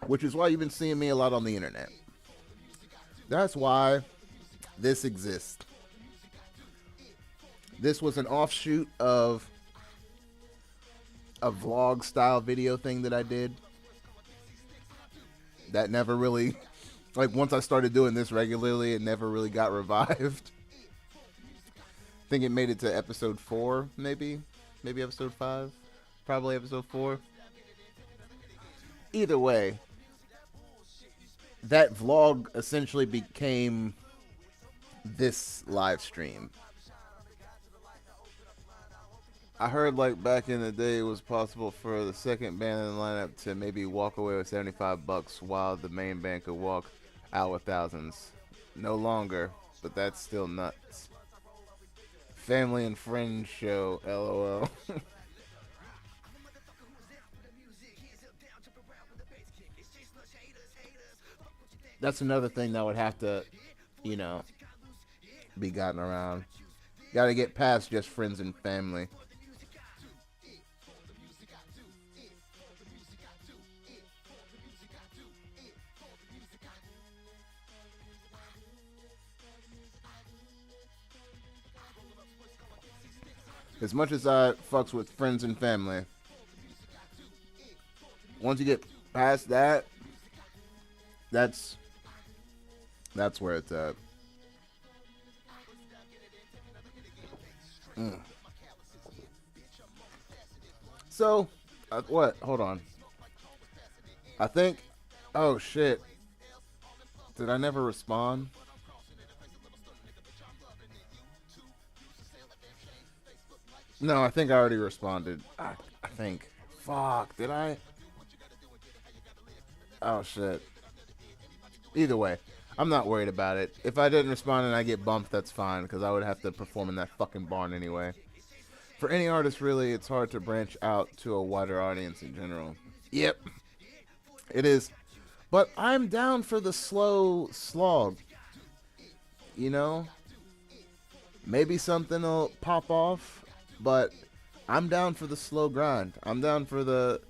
[SPEAKER 8] Which is why you've been seeing me a lot on the internet. That's why this exists. This was an offshoot of a vlog style video thing that I did. That never really, like, once I started doing this regularly, it never really got revived. I think it made it to episode 4, maybe episode 5, probably episode 4. Either way, that vlog essentially became this live stream. I heard, like, back in the day it was possible for the second band in the lineup to maybe walk away with $75 while the main band could walk out with thousands. No longer, but that's still nuts. Family and friends show, LOL. That's another thing that would have to, you know, be gotten around. Gotta get past just friends and family. As much as I fucks with friends and family, once you get past that, that's where it's at. So, what? Hold on. I think. Oh shit! Did I never respond? No, I think I already responded. I think. Fuck, did I? Oh shit. Either way, I'm not worried about it. If I didn't respond and I get bumped, that's fine, because I would have to perform in that fucking barn anyway. For any artist, really, it's hard to branch out to a wider audience in general. Yep. It is. But I'm down for the slow slog. You know? Maybe something will pop off, but I'm down for the slow grind. I'm down for the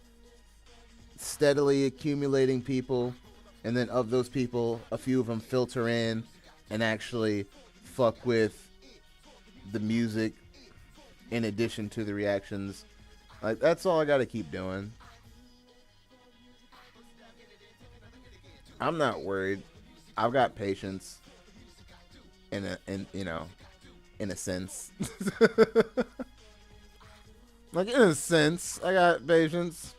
[SPEAKER 8] steadily accumulating people, and then of those people, a few of them filter in and actually fuck with the music in addition to the reactions. Like, that's all I gotta keep doing. I'm not worried. I've got patience in a sense. Like, in a sense, I got patience.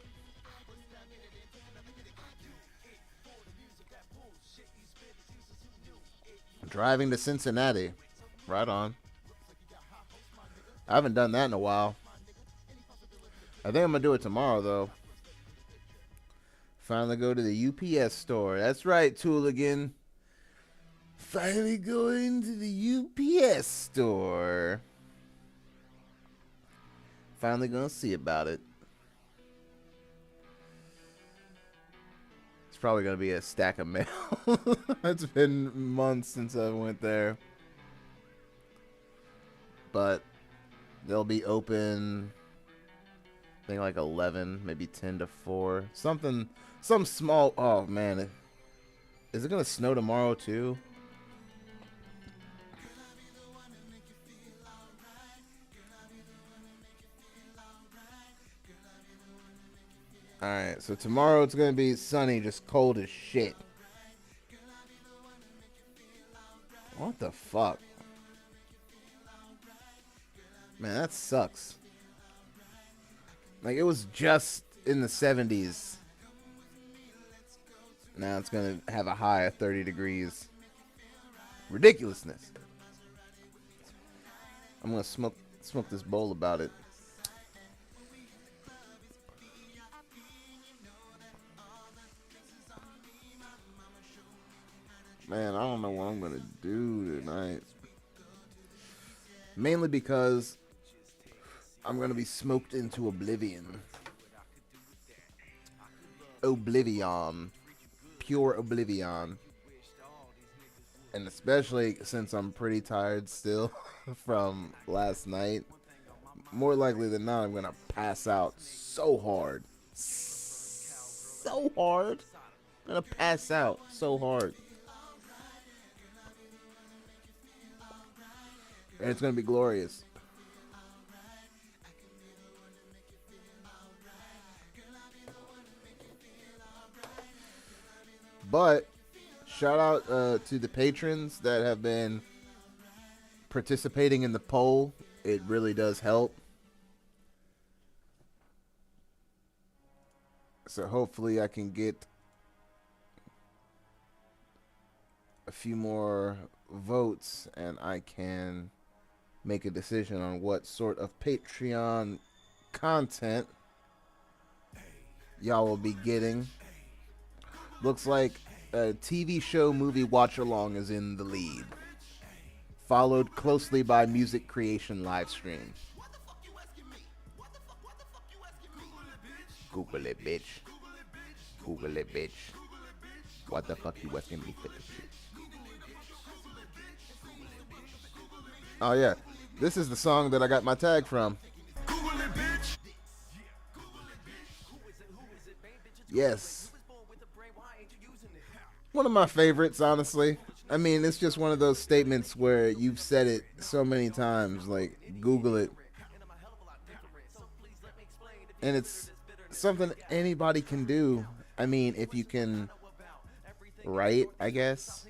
[SPEAKER 8] Driving to Cincinnati. Right on. I haven't done that in a while. I think I'm going to do it tomorrow, though. Finally go to the UPS store. That's right, Tooligan. Finally going to the UPS store. Finally going to see about it. It's probably going to be a stack of mail. It's been months since I went there. But they'll be open, I think, like 11, maybe 10 to 4. Something, some small, oh man. Is it going to snow tomorrow too? Alright, so tomorrow it's going to be sunny, just cold as shit. What the fuck? Man, that sucks. Like, it was just in the 70s. Now it's going to have a high of 30 degrees. Ridiculousness. I'm going to smoke this bowl about it. Man, I don't know what I'm going to do tonight. Mainly because I'm going to be smoked into oblivion. Oblivion. Pure oblivion. And especially since I'm pretty tired still from last night. More likely than not, I'm going to pass out so hard. So hard. I'm going to pass out so hard. And it's going to be glorious. But shout out to the patrons that have been participating in the poll. It really does help. So hopefully I can get a few more votes and I can make a decision on what sort of Patreon content y'all will be getting. Looks like a TV show movie watch along is in the lead, followed closely by music creation live stream. Google it, bitch. Google it, bitch. What the fuck you asking me for this shit? Oh yeah, this is the song that I got my tag from. Yes. One of my favorites, honestly. I mean, it's just one of those statements where you've said it so many times, like, Google it. And it's something anybody can do. I mean, if you can write, I guess.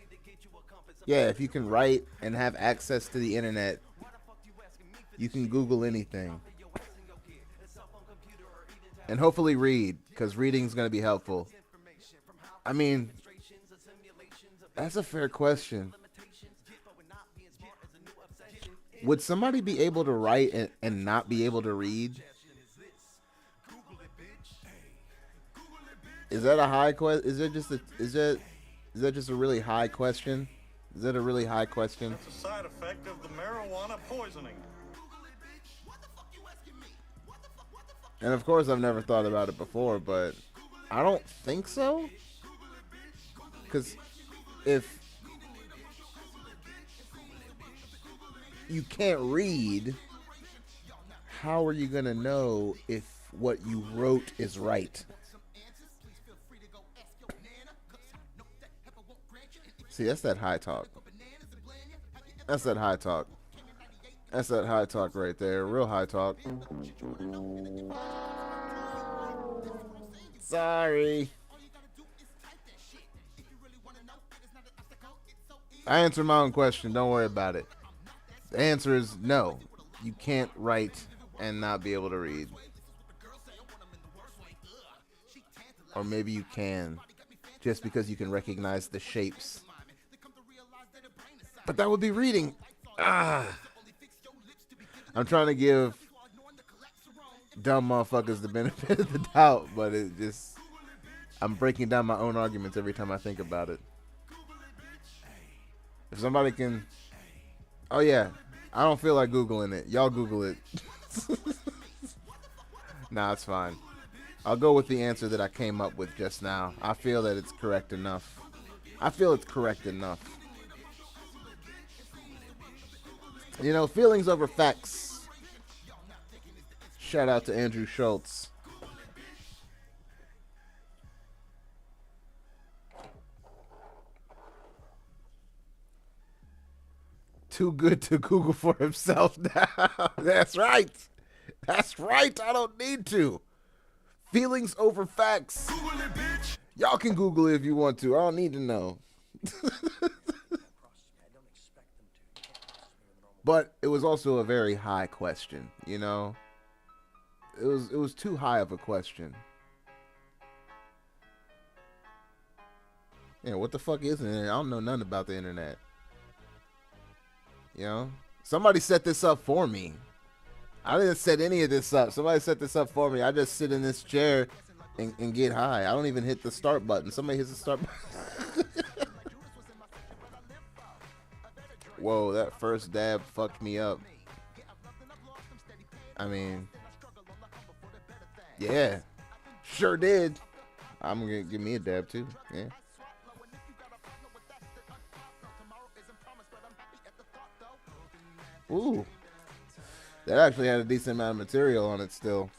[SPEAKER 8] Yeah, if you can write and have access to the internet, you can Google anything. And hopefully read, because reading is going to be helpful. I mean, that's a fair question. Would somebody be able to write and not be able to read? Is that a high question? Is that just a really high question? Is that a really high question?
[SPEAKER 4] It's a side effect of the marijuana poisoning.
[SPEAKER 8] And of course, I've never thought about it before, but I don't think so. Because if you can't read, how are you going to know if what you wrote is right? See, that's that high talk. That's that high talk. That's that high talk right there. Real high talk. Sorry. I answered my own question. Don't worry about it. The answer is no. You can't write and not be able to read. Or maybe you can, just because you can recognize the shapes. But that would be reading. I'm trying to give dumb motherfuckers the benefit of the doubt, but I'm breaking down my own arguments every time I think about it. If somebody can... Oh, yeah. I don't feel like Googling it. Y'all Google it. Nah, it's fine. I'll go with the answer that I came up with just now. I feel that it's correct enough. You know, feelings over facts. Shout out to Andrew Schultz. Too good to Google for himself now. That's right. That's right. I don't need to. Feelings over facts. Y'all can Google it if you want to. I don't need to know. But it was also a very high question, you know? It was too high of a question. Yeah, what the fuck is the internet? I don't know nothing about the internet. You know? Somebody set this up for me. I didn't set any of this up. Somebody set this up for me. I just sit in this chair and get high. I don't even hit the start button. Somebody hits the start button. Whoa, that first dab fucked me up. I mean, yeah, sure did. I'm gonna give me a dab too. Yeah. Ooh, that actually had a decent amount of material on it still.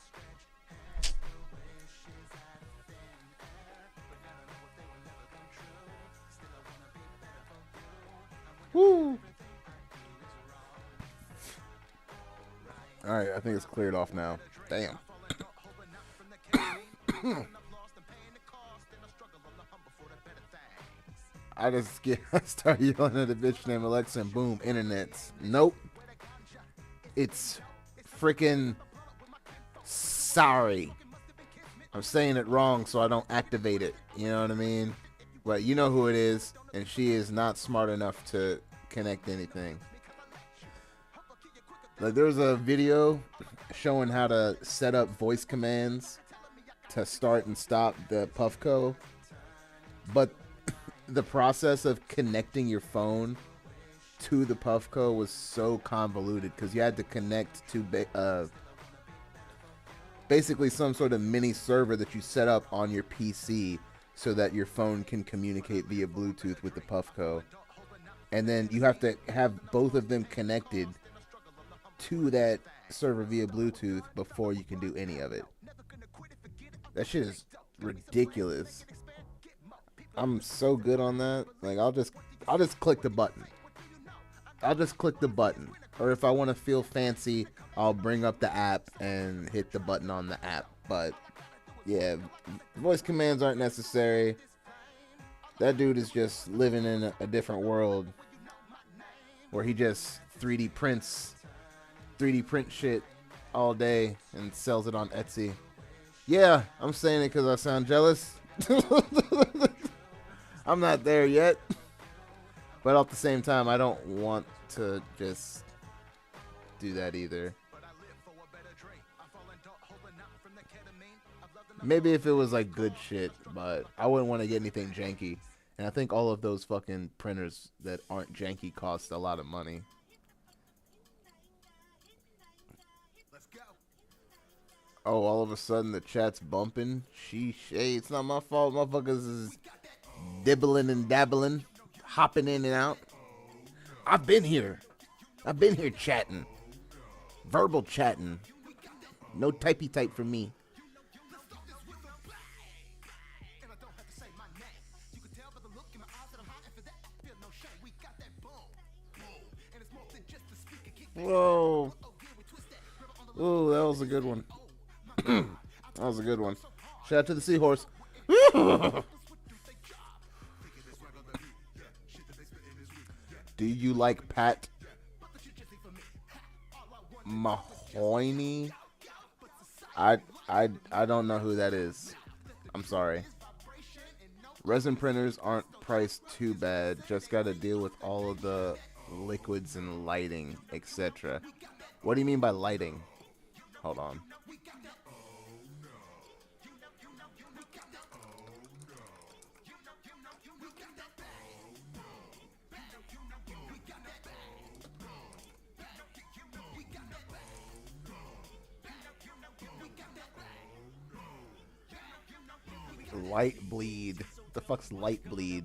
[SPEAKER 8] Woo. All right, I think it's cleared off now. Damn. I start yelling at a bitch named Alexa and boom, internet's. Nope. It's freaking sorry. I'm saying it wrong so I don't activate it. You know what I mean? But you know who it is, and she is not smart enough to connect anything. Like, there's a video showing how to set up voice commands to start and stop the Puffco, but the process of connecting your phone to the Puffco was so convoluted because you had to connect to basically some sort of mini server that you set up on your PC so that your phone can communicate via Bluetooth with the Puffco. And then you have to have both of them connected to that server via Bluetooth before you can do any of it. That shit is ridiculous. I'm so good on that. Like, I'll just click the button. I'll just click the button. Or if I want to feel fancy, I'll bring up the app and hit the button on the app. But yeah, voice commands aren't necessary. That dude is just living in a different world where he just 3D print shit all day and sells it on Etsy. Yeah, I'm saying it because I sound jealous. I'm not there yet. But at the same time, I don't want to just do that either. Maybe if it was like good shit, but I wouldn't want to get anything janky. And I think all of those fucking printers that aren't janky cost a lot of money. Oh, all of a sudden the chat's bumping. Sheesh. Hey, it's not my fault. Motherfuckers is dibbling and dabbling, hopping in and out. I've been here chatting. Verbal chatting. No typey type for me. Whoa. Ooh, that was a good one. That was a good one. Shout out to the seahorse. Do you like Pat Mahoney? I don't know who that is. I'm sorry. Resin printers aren't priced too bad. Just got to deal with all of the liquids and lighting, etc. What do you mean by lighting? Hold on. Light bleed. What the fuck's light bleed?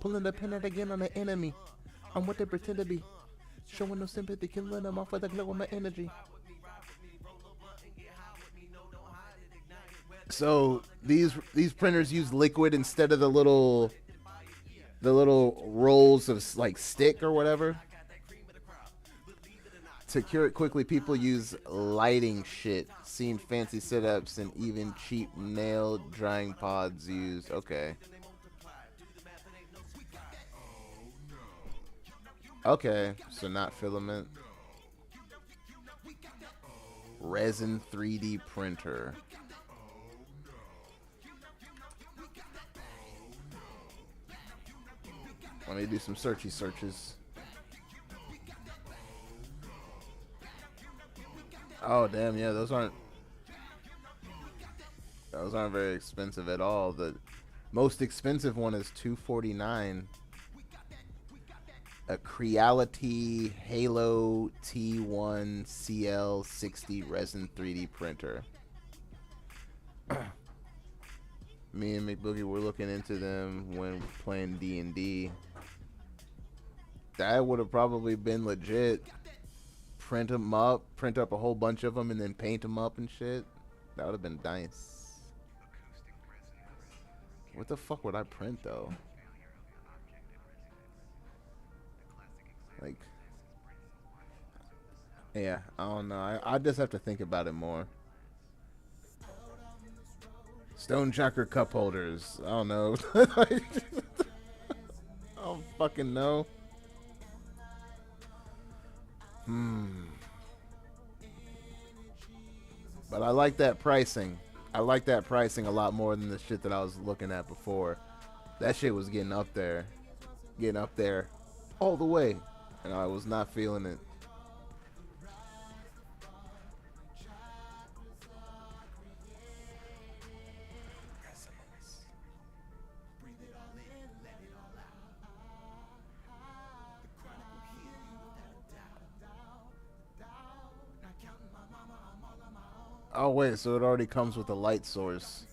[SPEAKER 8] Pulling the pin out again on the enemy. I'm what they pretend to be. Showing no sympathy, killing them off with a glow of my energy. So these printers use liquid instead of the little rolls of like stick or whatever. To cure it quickly, people use lighting shit. Seen fancy setups and even cheap nail drying pods used. Okay. Okay, so not filament. Resin 3D printer. Let me do some searches. Oh damn, yeah, those aren't very expensive at all. The most expensive one is $249. A Creality Halo T1 CL60 resin 3D printer. Me and McBoogie were looking into them when playing D&D. That would have probably been legit. Print them up, print up a whole bunch of them, and then paint them up and shit. That would have been nice. What the fuck would I print though? Like, yeah, I don't know. I just have to think about it more. Stoned Chakra cup holders. I don't know. I don't fucking know. But I like that pricing. I like that pricing a lot more than the shit that I was looking at before. That shit was getting up there. Getting up there all the way. And I was not feeling it. Oh wait, so it already comes with a light source.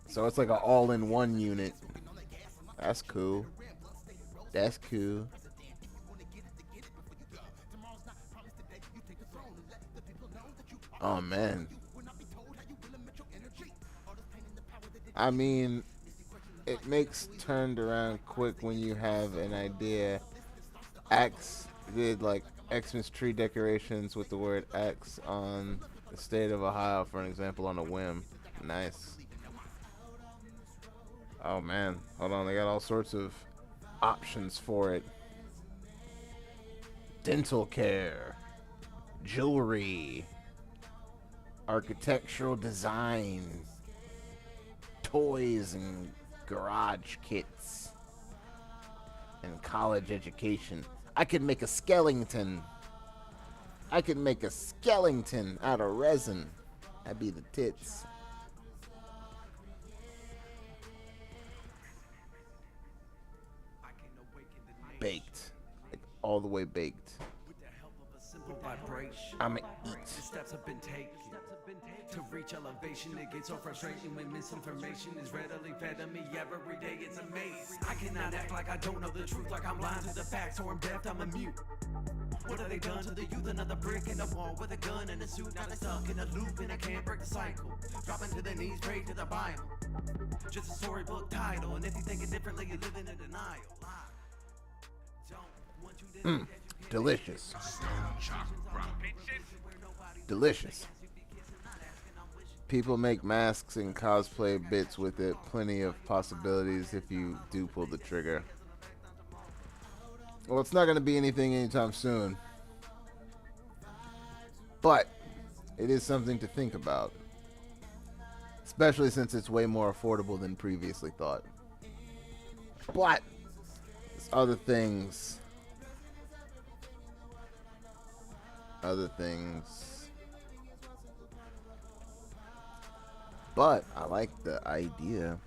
[SPEAKER 8] So it's like an all-in-one unit. That's cool. That's cool. Oh man. I mean, it makes turned around quick when you have an idea. did like Xmas tree decorations with the word X on the state of Ohio, for an example, on a whim. Nice. Oh man, hold on, they got all sorts of options for it. Dental care, jewelry, architectural design, toys and garage kits, and college education. I could make a skeleton. I could make a skeleton out of resin. That'd be the tits. Baked. Like all the way baked. I'ma eat.
[SPEAKER 7] Steps have been taken to reach elevation. It gets so frustrating when misinformation is readily fed to me every day. It's amazing. I cannot act like I don't know the truth, like I'm blind to the facts or I'm deaf, I'm a mute. What have they done to the youth? Another brick in the wall with a gun and a suit. Now they're stuck in a loop and I can't break the cycle. Dropping to their knees, pray to the Bible. Just a storybook title, and if you think it differently, you're living in denial.
[SPEAKER 8] Delicious. Delicious. People make masks and cosplay bits with it. Plenty of possibilities if you do pull the trigger. Well, it's not going to be anything anytime soon. But it is something to think about. Especially since it's way more affordable than previously thought. But there's other things. But I like the idea.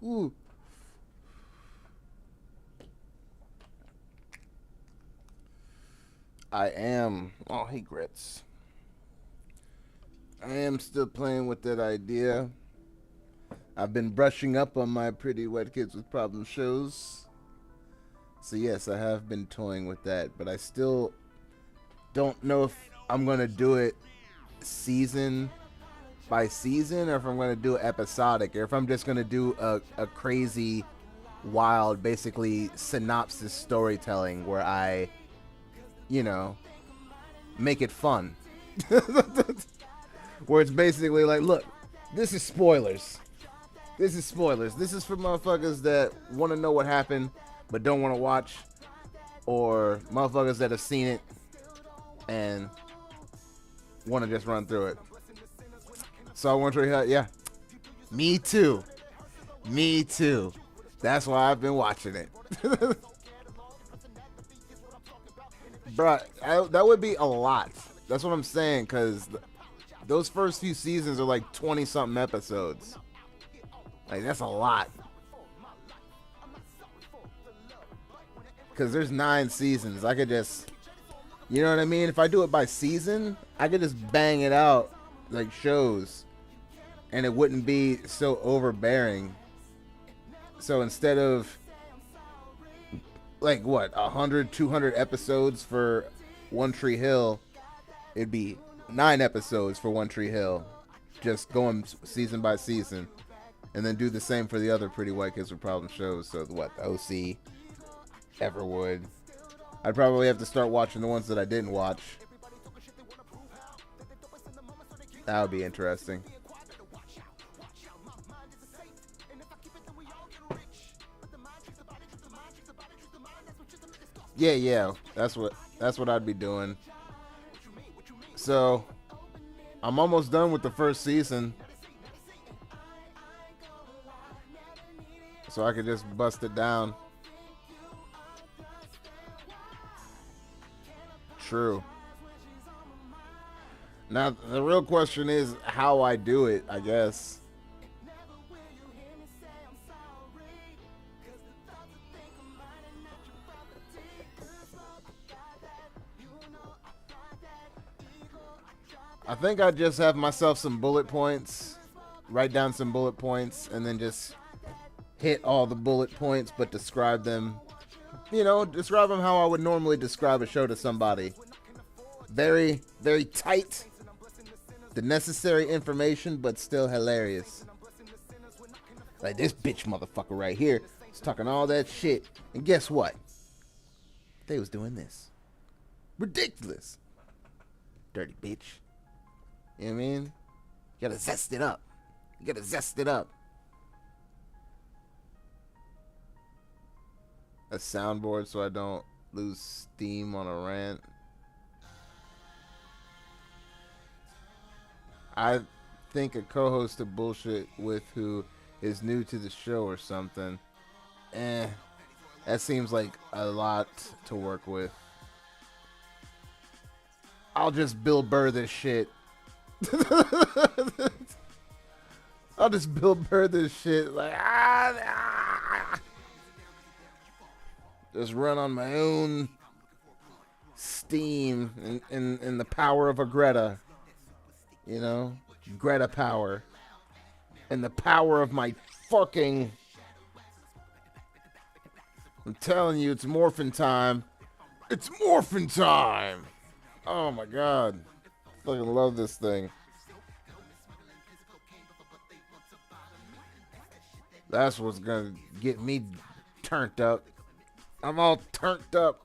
[SPEAKER 8] Ooh. I am. Oh, hey, Grits. I am still playing with that idea. I've been brushing up on my Pretty Wet Kids with Problem shows. So, yes, I have been toying with that. But I still don't know if I'm going to do it season by season or if I'm going to do it episodic or if I'm just going to do a crazy, wild, basically synopsis storytelling where I, you know, make it fun. Where it's basically like, look, this is spoilers. This is spoilers. This is for motherfuckers that want to know what happened but don't want to watch, or motherfuckers that have seen it and want to just run through it. So I want to hear, yeah, me too. Me too. That's why I've been watching it. Bruh, that would be a lot. That's what I'm saying, because those first few seasons are like 20-something episodes. Like, that's a lot. Because there's 9 seasons. I could just, you know what I mean? If I do it by season, I could just bang it out like shows. And it wouldn't be so overbearing. So instead of like what, 100, 200 episodes for One Tree Hill, it'd be 9 episodes for One Tree Hill, just going season by season, and then do the same for the other Pretty White Kids with Problem shows. So what, the OC, Everwood. I'd probably have to start watching the ones that I didn't watch. That would be interesting. Yeah, that's what I'd be doing. So I'm almost done with the first season, so I could just bust it down. True. Now the real question is how I do it, I guess. I think I just have myself some bullet points, write down some bullet points, and then just hit all the bullet points, but describe them, describe them how I would normally describe a show to somebody. Very, very tight, the necessary information, but still hilarious. Like this bitch motherfucker right here is talking all that shit, and guess what? They was doing this. Ridiculous. Dirty bitch. You know what I mean? You gotta zest it up. You gotta zest it up. A soundboard so I don't lose steam on a rant. I think a co-host to bullshit with who is new to the show or something. That seems like a lot to work with. I'll just Bill Burr this shit. I'll just Bill Burr this shit. Like, just run on my own steam and the power of a Greta. You know? Greta power. And the power of my fucking... I'm telling you, it's morphin' time. It's morphin' time! Oh my god. I fucking love this thing. That's what's gonna get me turned up. I'm all turned up.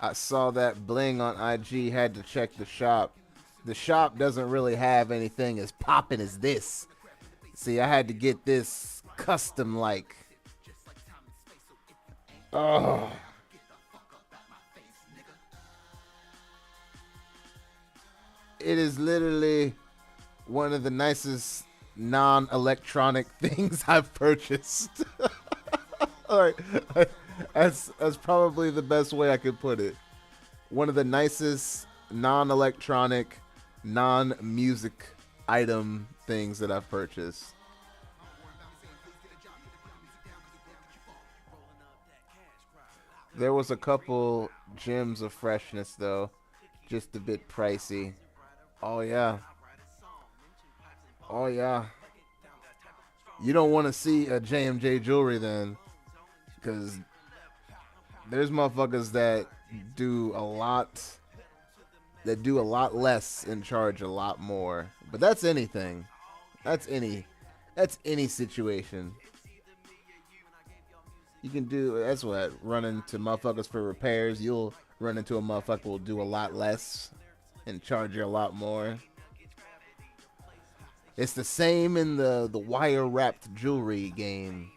[SPEAKER 8] I saw that bling on IG, had to check the shop. The shop doesn't really have anything as poppin' as this. See, I had to get this custom like. Oh. It is literally one of the nicest non-electronic things I've purchased. All right. That's probably the best way I could put it. One of the nicest non-electronic, non-music item things that I've purchased. There was a couple gems of freshness though, just a bit pricey. Oh yeah. Oh yeah. You don't want to see a JMJ jewelry then, because there's motherfuckers that do a lot less and charge a lot more. But that's anything. That's any situation. You can do, that's what, run into motherfuckers for repairs. You'll run into a motherfucker who will do a lot less and charge you a lot more. It's the same in the wire wrapped jewelry game.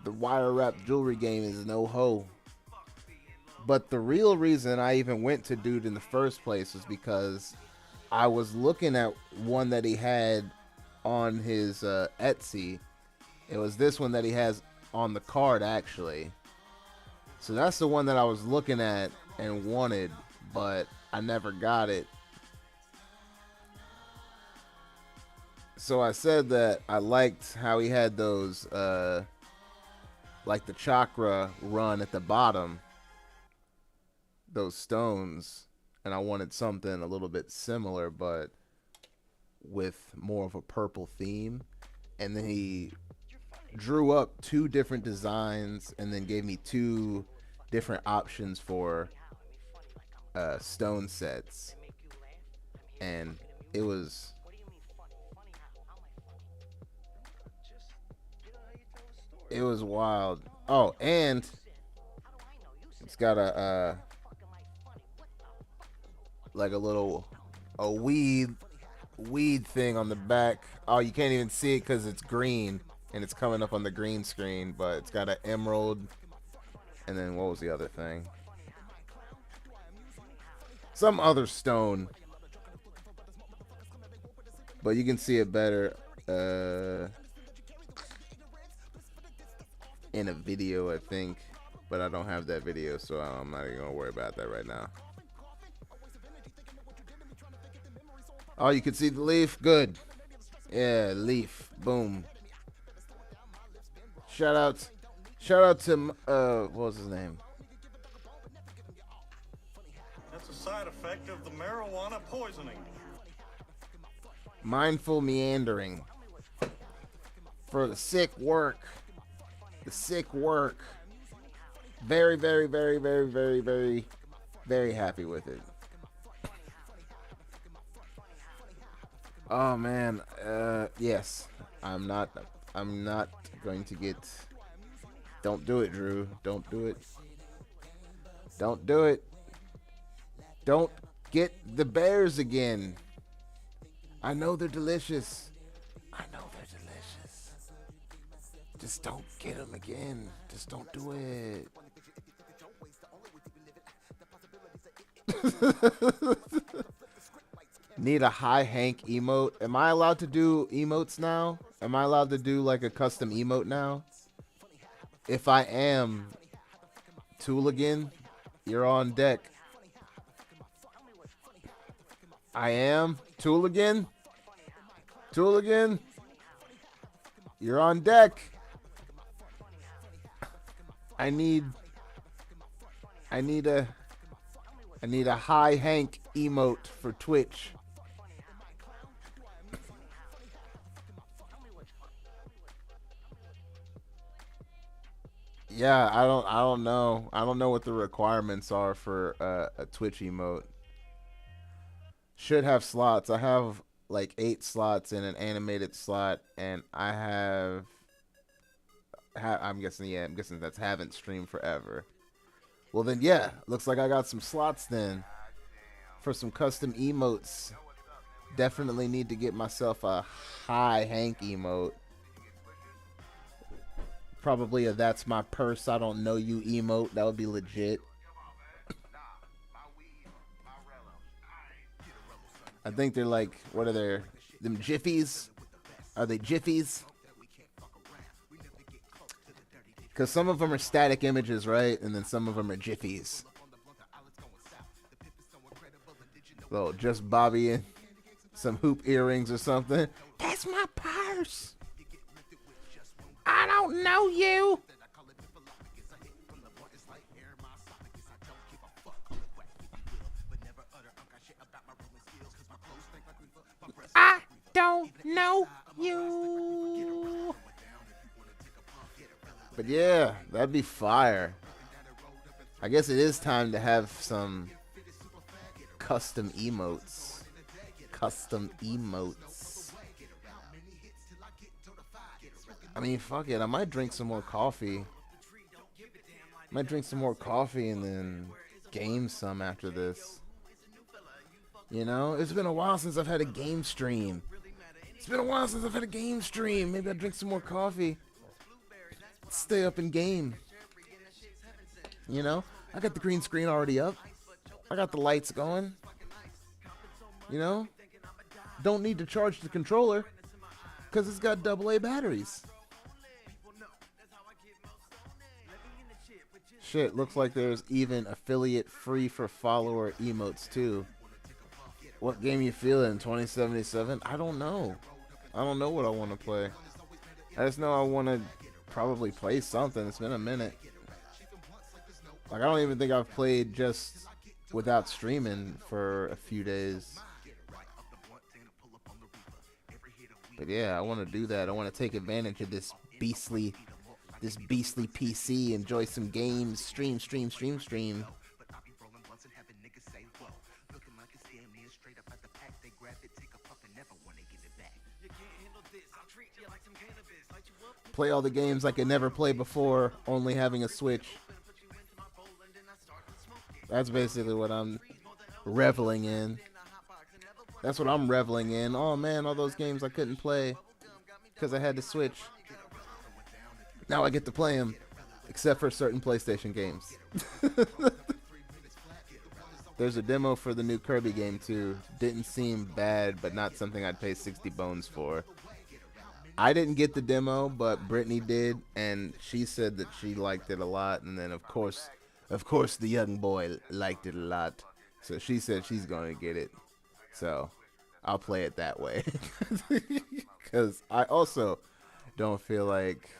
[SPEAKER 8] The wire wrapped jewelry game is no ho. But the real reason I even went to Dude in the first place was because I was looking at one that he had on his Etsy. It was this one that he has on the card, actually. So that's the one that I was looking at and wanted, but I never got it. So I said that I liked how he had those, like the chakra run at the bottom, those stones, and I wanted something a little bit similar, but with more of a purple theme. And then he drew up 2 different designs and then gave me 2 different options for stone sets, and it was wild. Oh, and it's got a like a little weed thing on the back. Oh, you can't even see it because it's green and it's coming up on the green screen, but it's got an emerald. And then what was the other thing? Some other stone. But you can see it better in a video, I think. But I don't have that video, so I'm not even going to worry about that right now. Oh, you can see the leaf? Good. Yeah, leaf. Boom. Shout out to what was his name?
[SPEAKER 4] effect of the marijuana poisoning.
[SPEAKER 8] Mindful meandering. For the sick work. The sick work. Very, very, very, very, very, very, very happy with it. Oh man, yes. I'm not going to get. Don't do it, Drew. Don't do it. Don't do it. Don't get the bears again. I know they're delicious. I know they're delicious. Just don't get them again. Just don't do it. Need a high Hank emote. Am I allowed to do emotes now? Am I allowed to do like a custom emote now? If I am, Tooligan, you're on deck. I am Tooligan. Tooligan, you're on deck. I need a high Hank emote for Twitch. Yeah, I don't know. I don't know what the requirements are for a Twitch emote. Should have slots. I have like 8 slots in an animated slot, and I have I'm guessing that's haven't streamed forever. Well then, yeah, looks like I got some slots then for some custom emotes. Definitely need to get myself a high Hank emote. Probably a that's my purse, I don't know you emote. That would be legit. I think they're like, what are they? Them Jiffies? Are they Jiffies? Because some of them are static images, right? And then some of them are Jiffies. Well, just Bobby and some hoop earrings or something. That's my purse. I don't know you. I don't know you. But yeah, that'd be fire. I guess it is time to have some custom emotes. Custom emotes. I mean, fuck it. I might drink some more coffee. Might drink some more coffee and then game some after this. You know, it's been a while since I've had a game stream. It's been a while since I've had a game stream. Maybe I'll drink some more coffee. Stay up and game. You know, I got the green screen already up. I got the lights going. You know, don't need to charge the controller because it's got AA batteries. Shit, looks like there's even affiliate free for follower emotes too. What game you feeling? 2077? I don't know. I don't know what I want to play. I just know I want to probably play something. It's been a minute. Like, I don't even think I've played just without streaming for a few days. But yeah, I want to do that. I want to take advantage of this beastly PC, enjoy some games, stream. Play all the games I could never play before, only having a Switch. That's basically what I'm reveling in. That's what I'm reveling in. Oh man, all those games I couldn't play because I had to Switch. Now I get to play them, except for certain PlayStation games. There's a demo for the new Kirby game too. Didn't seem bad, but not something I'd pay 60 bones for. I didn't get the demo, but Brittany did, and she said that she liked it a lot. And then of course, the young boy liked it a lot, so she said she's going to get it. So I'll play it that way, because I also don't feel like,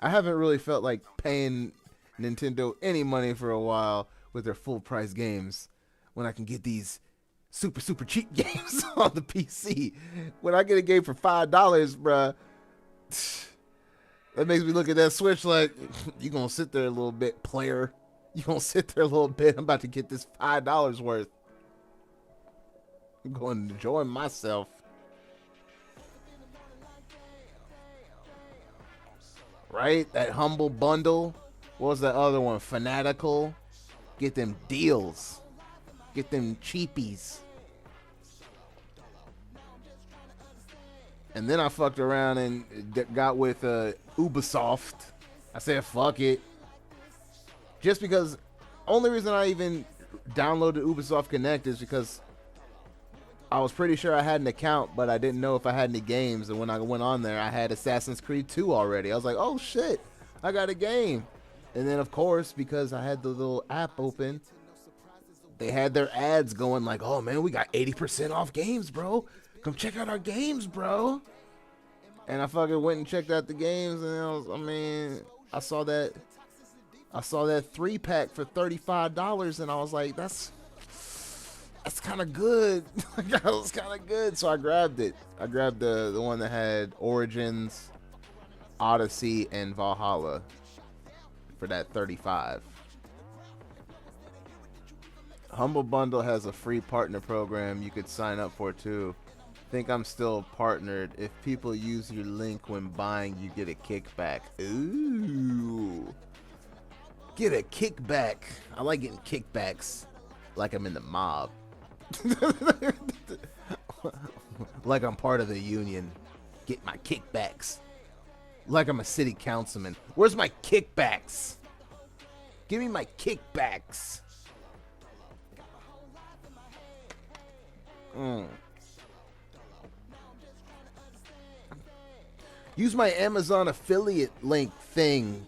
[SPEAKER 8] I haven't really felt like paying Nintendo any money for a while with their full price games. when I can get these super cheap games on the PC. When I get a game for $5, bruh, that makes me look at that Switch like, you gonna sit there a little bit, player. You gonna sit there a little bit. I'm about to get this $5 worth. I'm going to enjoy myself. Right? That Humble Bundle. What was that other one? Fanatical. Get them deals. Get them cheapies. And then I fucked around and got with Ubisoft. I said, fuck it. Just because, only reason I even downloaded Ubisoft Connect is because I was pretty sure I had an account, but I didn't know if I had any games. And when I went on there, I had Assassin's Creed 2 already. I was like, oh shit, I got a game. And then, of course, because I had the little app open, they had their ads going like, oh man, we got 80% off games, bro. Come check out our games, bro. And I fucking went and checked out the games, and I saw that 3-pack for $35, and I was like, that's kind of good. That was kind of good. So I grabbed it. I grabbed the one that had Origins, Odyssey, and Valhalla for that $35. Humble Bundle has a free partner program you could sign up for too. Think I'm still partnered. If people use your link when buying, you get a kickback. Ooh. Get a kickback. I like getting kickbacks like I'm in the mob. Like I'm part of the union. Get my kickbacks. Like I'm a city councilman. Where's my kickbacks? Give me my kickbacks. Use my Amazon affiliate link thing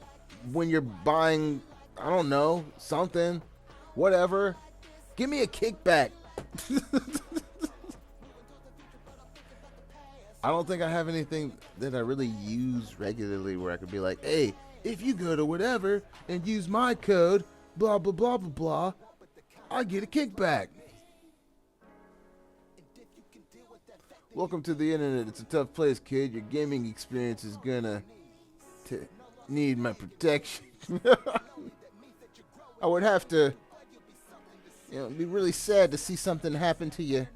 [SPEAKER 8] when you're buying, I don't know, something, whatever. Give me a kickback. I don't think I have anything that I really use regularly where I could be like, hey, if you go to whatever and use my code, blah, blah, blah, blah, blah, I get a kickback. Welcome to the internet. It's a tough place, kid. Your gaming experience is gonna need my protection. I would have to, it'd be really sad to see something happen to your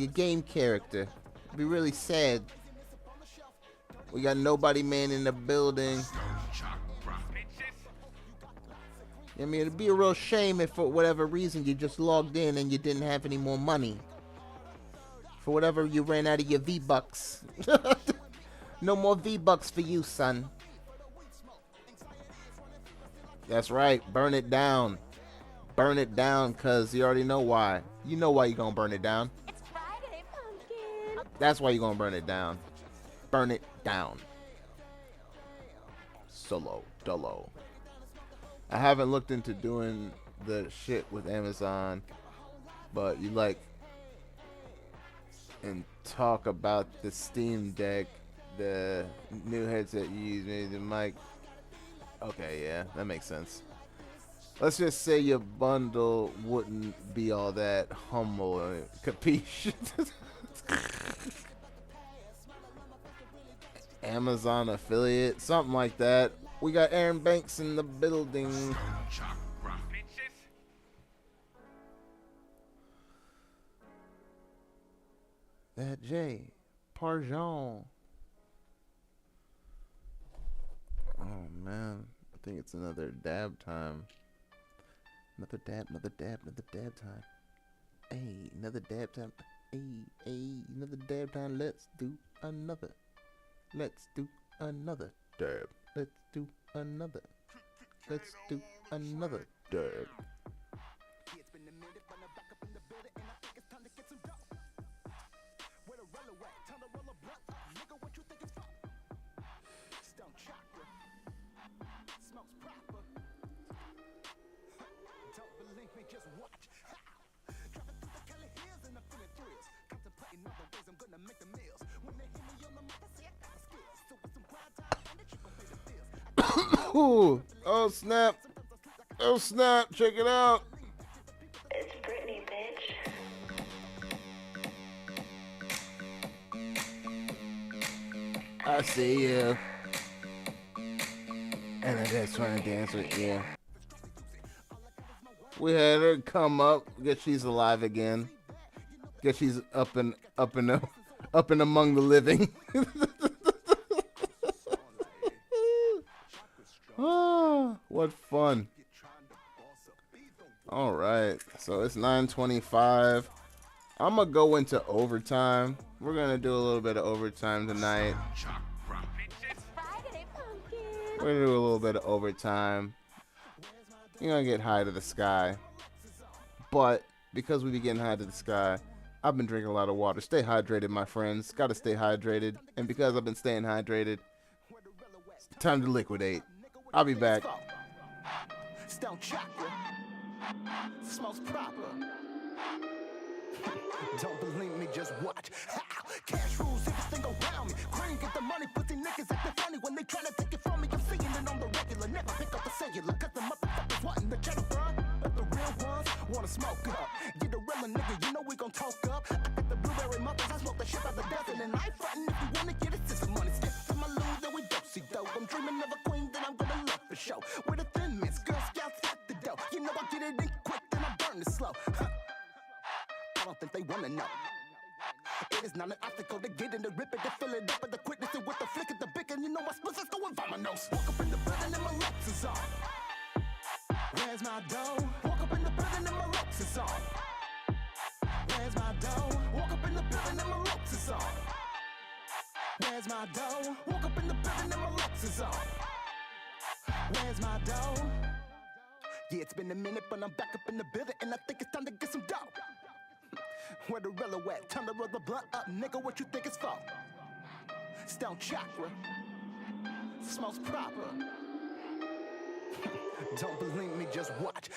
[SPEAKER 8] game character. It'd be really sad. We got Nobody Man in the building. I mean, it'd be a real shame if for whatever reason you just logged in and you didn't have any more money. For whatever you ran out of your V-Bucks. No more V-Bucks for you, son. That's right. Burn it down. Burn it down, because you already know why. You know why you're going to burn it down.
[SPEAKER 2] It's Friday, pumpkin.
[SPEAKER 8] That's why you're going to burn it down. Burn it down. Solo. Dolo. I haven't looked into doing the shit with Amazon, but you like and talk about the Steam Deck, the new headset you use, maybe the mic. Okay, yeah, that makes sense. Let's just say your bundle wouldn't be all that humble, capiche? Amazon affiliate, something like that. We got Aaron Banks in the building. That J. Parjon. Oh man, I think it's another dab time. Another dab time. Hey, another dab time. Hey, another dab time. Let's do another dab. Let's do another dab.
[SPEAKER 9] It's been a minute, but I'm back up in the building, and I think it's time to get some dough. Where the roller at? Time to roll a blunt. Nigga, what you think it's for? Stoned Chakra. Smokes proper. Don't believe me, just watch. Driving through the Kelly Hills and I'm feeling thrills. Contemplating all the ways I'm gonna make the meals. When they hear me on the mic, I say I got the skills. So with some grind time and the you gon' pay the bills.
[SPEAKER 8] Ooh, oh snap. Oh snap, check it out.
[SPEAKER 10] It's
[SPEAKER 8] I see you. And I just trying to dance with you. We had her come up. Guess she's alive again. Guess she's up and among the living. Oh, what fun. All right, so it's 9:25. I'm gonna go into overtime. We're gonna do a little bit of overtime tonight. We're gonna do a little bit of overtime. You're gonna get high to the sky. But because we be getting high to the sky, I've been drinking a lot of water. Stay hydrated, my friends. Gotta stay hydrated. And because I've been staying hydrated, it's time to liquidate. I'll be back.
[SPEAKER 9] Stoned Chakra. Smells proper. Don't believe me, just watch. Cash rules everything around me. Green, get the money, pussy niggas acting funny when they try to take it from me. I'm seeing it on the regular. Never pick up the cellular, cause the motherfuckers wanting the cheddar, bruh. But the real ones wanna smoke up. Get the real nigga, you know we gon' talk up. I got the blueberry muffins, I smoke the shit out the desert. And I ain't frontin' if you wanna get it, sister money. Skip to my loo, then we do-see dough. I'm dreaming of a queen that I'm gonna love for show. With a thin mints, Girl Scouts at the dough. You know I get it in quick, then I burn it slow. I don't think they wanna know. It is not an obstacle to get in the rip it, to fill it up, and the quickness and with the flick of the big, and you know my splits is going vominos. Walk up in the building and my locks is on. Where's my dough? Walk up in the building and my locks is on. Where's my dough? Walk up in the building and my locks is on. Where's my dough? Walk up in the building and my locks is on. Where's my dough? Yeah, it's been a minute, but I'm back up in the building, and I think it's time to get some dough. Where the real at? Time to roll the blunt up, nigga. What you think it's for? Stoned Chakra. Smells proper. Don't believe me, just watch.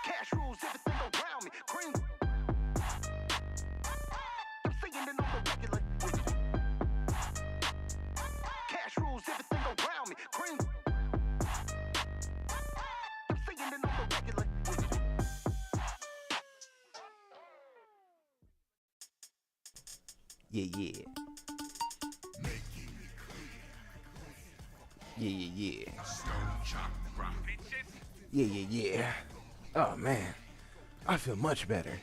[SPEAKER 9] Cash rules everything around me. Cream. I'm seeing it on the regular. Cash rules everything around me. Cream. I'm seeing it on the regular.
[SPEAKER 8] Yeah, yeah. Yeah, yeah, yeah. Yeah, yeah, yeah. Oh, man. I feel much better.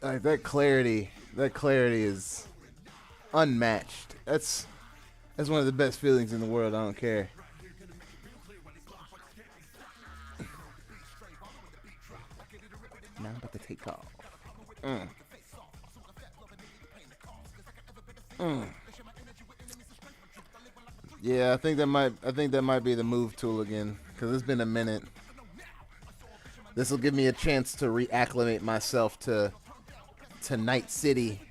[SPEAKER 8] Like, that clarity is unmatched. That's one of the best feelings in the world. I don't care. Now I'm about to take off. Yeah, I think that might be the move tool again, because it's been a minute. This will give me a chance to reacclimate myself to Night City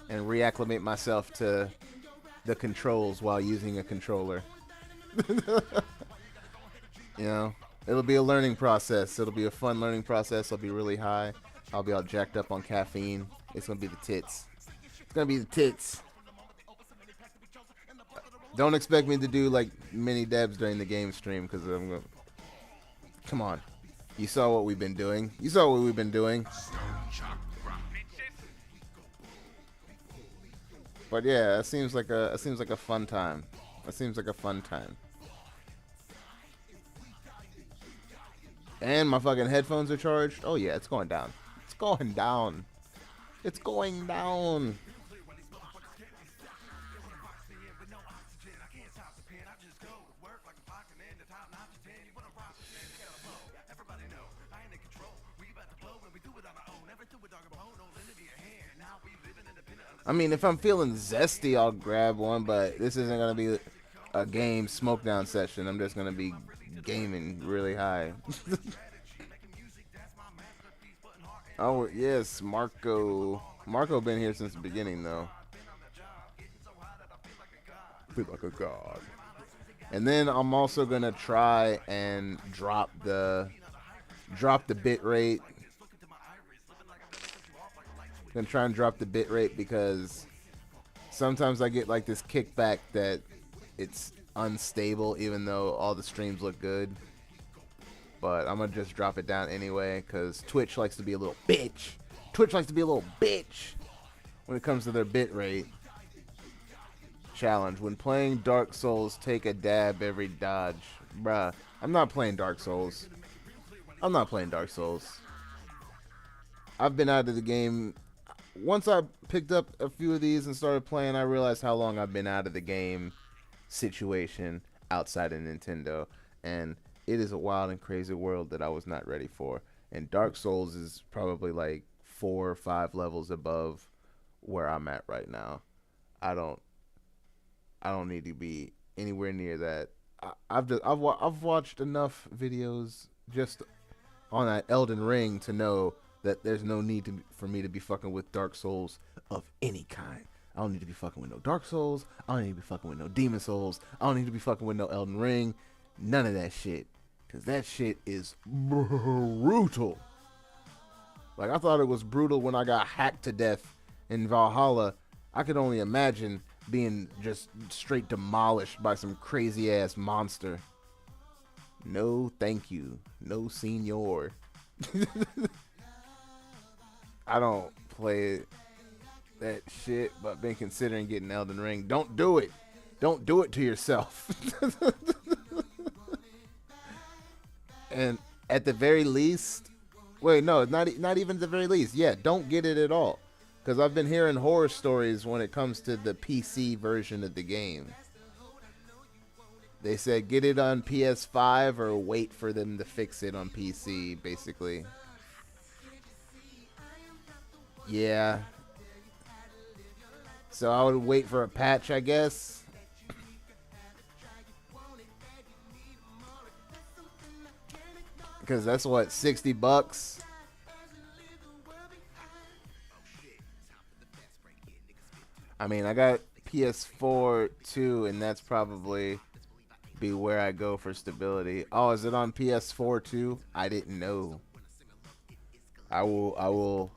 [SPEAKER 8] and reacclimate myself to the controls while using a controller. You know, it'll be a learning process. It'll be a fun learning process. I'll be really high. I'll be all jacked up on caffeine. It's gonna be the tits. It's gonna be the tits. Don't expect me to do like mini dabs during the game stream, because I'm gonna. Come on, you saw what we've been doing. But yeah, it seems like a fun time. And my fucking headphones are charged. Oh yeah, it's going down. It's going down. I mean, if I'm feeling zesty, I'll grab one, but this isn't going to be a game smoke down session. I'm just going to be gaming really high. Oh, yes, Marco. Marco been here since the beginning, though. Feel like a god. And then I'm also going to try and drop the bit rate. Gonna try and drop the bit rate, because sometimes I get like this kickback that it's unstable even though all the streams look good. but I'm gonna just drop it down anyway because Twitch likes to be a little bitch. Twitch likes to be a little bitch when it comes to their bit rate. Challenge: when playing Dark Souls, take a dab every dodge. Bruh, I'm not playing Dark Souls. I'm not playing Dark Souls. I've been out of the game. Once I picked up a few of these and started playing, I realized how long I've been out of the game situation outside of Nintendo. And it is a wild and crazy world that I was not ready for. And Dark Souls is probably like 4 or 5 levels above where I'm at right now. I don't need to be anywhere near that. I've watched enough videos just on that Elden Ring to know that there's no need for me to be fucking with Dark Souls of any kind. I don't need to be fucking with no Dark Souls. I don't need to be fucking with no Demon Souls. I don't need to be fucking with no Elden Ring. None of that shit. Because that shit is brutal. Like, I thought it was brutal when I got hacked to death in Valhalla. I could only imagine being just straight demolished by some crazy ass monster. No thank you. No senor. I don't play that shit, but been considering getting Elden Ring. Don't do it. Don't do it to yourself. And at the very least, wait, no, not even the very least. Yeah, don't get it at all. Because I've been hearing horror stories when it comes to the PC version of the game. They said get it on PS5 or wait for them to fix it on PC, basically. Yeah. So I would wait for a patch, I guess. Because that's what, $60? I mean, I got PS4 too, and that's probably be where I go for stability. Oh, is it on PS4 too? I didn't know. I will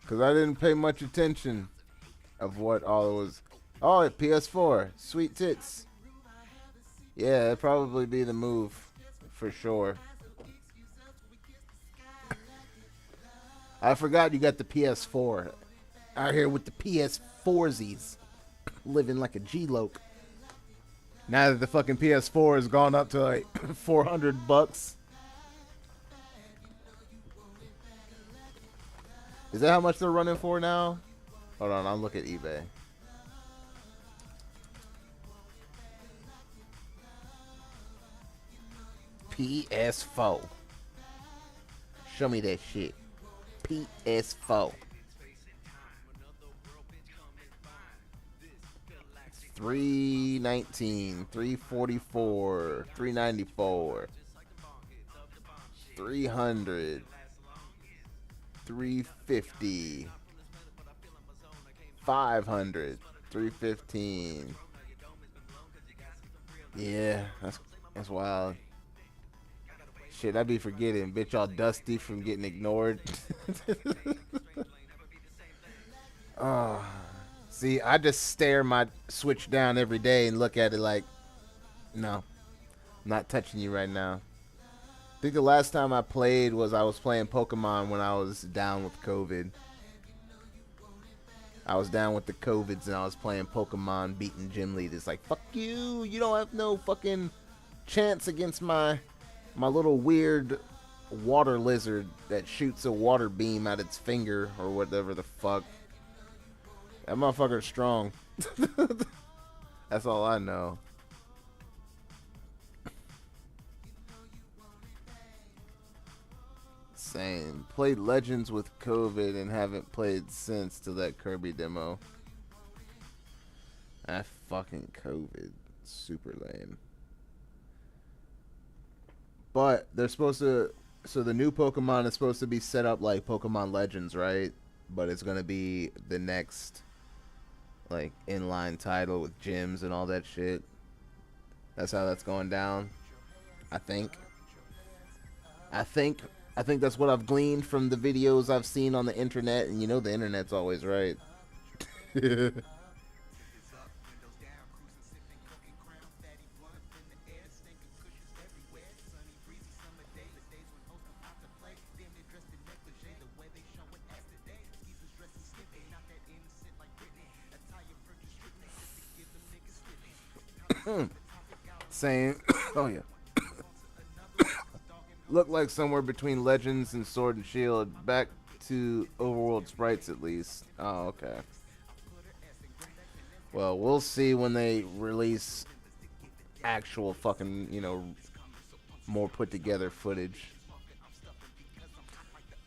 [SPEAKER 8] because I didn't pay much attention of what all it was. Oh, PS4, sweet tits. Yeah, that'd probably be the move for sure. I forgot you got the PS4 out here with the PS4sies, living like a G-Loke. Now that the fucking PS4 has gone up to like $400. Is that how much they're running for now? Hold on, I'll look at eBay. PS4. Show me that shit. PS4. $319, $344, $394, $300, $350, $500, $315. Yeah, that's wild. Shit, I be forgetting. Bitch, all dusty from getting ignored. Oh, see, I just stare my Switch down every day and look at it like, no, I'm not touching you right now. I think the last time I played was I was playing Pokemon when I was down with COVID. I was down with the COVIDs and I was playing Pokemon, beating gym leaders. Like, fuck you, you don't have no fucking chance against my little weird water lizard that shoots a water beam at its finger or whatever the fuck. That motherfucker's strong. That's all I know. Same. Played Legends with COVID and haven't played since to that Kirby demo. That fucking COVID. Super lame. But they're supposed to, so the new Pokemon is supposed to be set up like Pokemon Legends, right? But it's going to be the next, like, inline title with gyms and all that shit. That's how that's going down. I think that's what I've gleaned from the videos I've seen on the internet, and you know the internet's always right. saying, oh yeah, looked like somewhere between Legends and Sword and Shield. Back to overworld sprites at least. Oh, okay. Well, we'll see when they release actual fucking, more put together footage.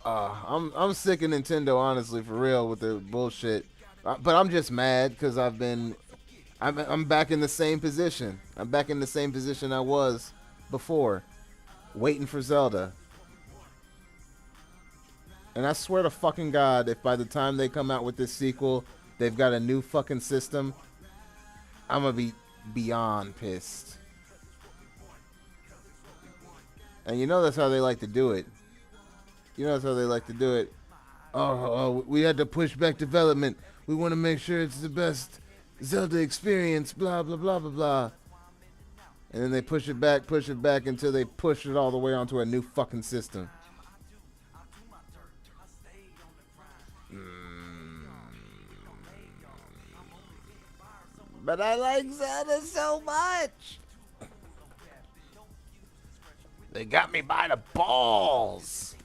[SPEAKER 8] I'm sick of Nintendo, honestly, for real, with the bullshit. But I'm just mad because I'm back in the same position. I'm back in the same position I was before, waiting for Zelda. And I swear to fucking God, if by the time they come out with this sequel, they've got a new fucking system, I'm gonna be beyond pissed. And that's how they like to do it. Oh, we had to push back development. We want to make sure it's the best Zelda experience, blah, blah, blah, blah, blah. And then they push it back until they push it all the way onto a new fucking system. But I like Zelda so much. They got me by the balls.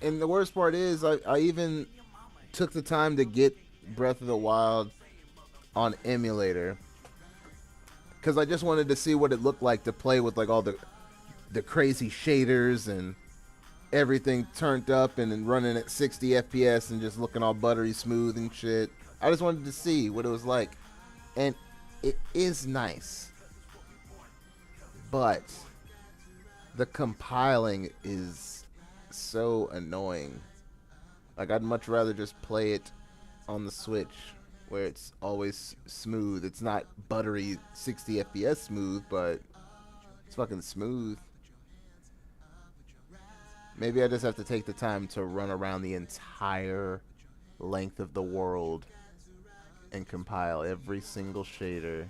[SPEAKER 8] And the worst part is I even took the time to get Breath of the Wild on emulator because I just wanted to see what it looked like to play with all the crazy shaders and everything turned up and then running at 60 FPS and just looking all buttery smooth and shit. I just wanted to see what it was like, and it is nice, but the compiling is so annoying. I'd much rather just play it on the Switch where it's always smooth. It's not buttery 60 FPS smooth, but it's fucking smooth. Maybe I just have to take the time to run around the entire length of the world and compile every single shader.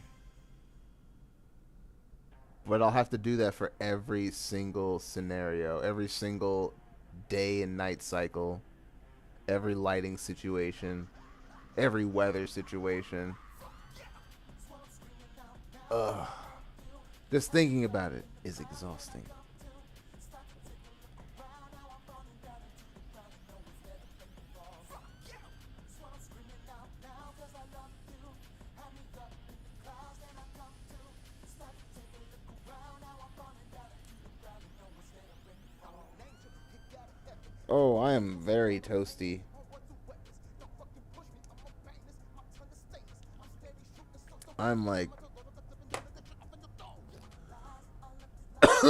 [SPEAKER 8] But I'll have to do that for every single scenario, every single day and night cycle, every lighting situation, every weather situation. Ugh. Just thinking about it is exhausting. Oh, I am very toasty. I'm like...
[SPEAKER 4] Eyes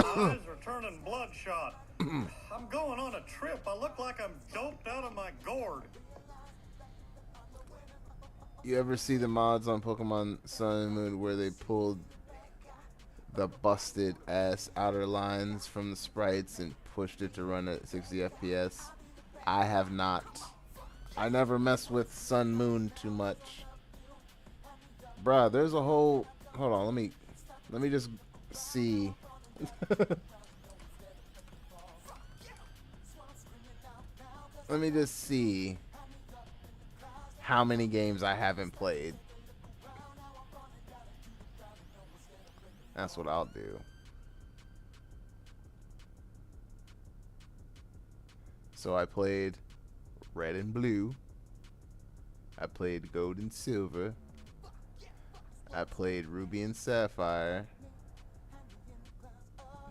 [SPEAKER 4] are turning bloodshot. I'm going on a trip. I look like I'm doped out of my gourd.
[SPEAKER 8] You ever see the mods on Pokemon Sun and Moon where they pulled the busted ass outer lines from the sprites and pushed it to run at 60 FPS? I have not. I never messed with Sun Moon too much. Bruh, there's a whole... Hold on, let me just see. Let me just see how many games I haven't played. That's what I'll do. So I played Red and Blue. I played Gold and Silver. I played Ruby and Sapphire.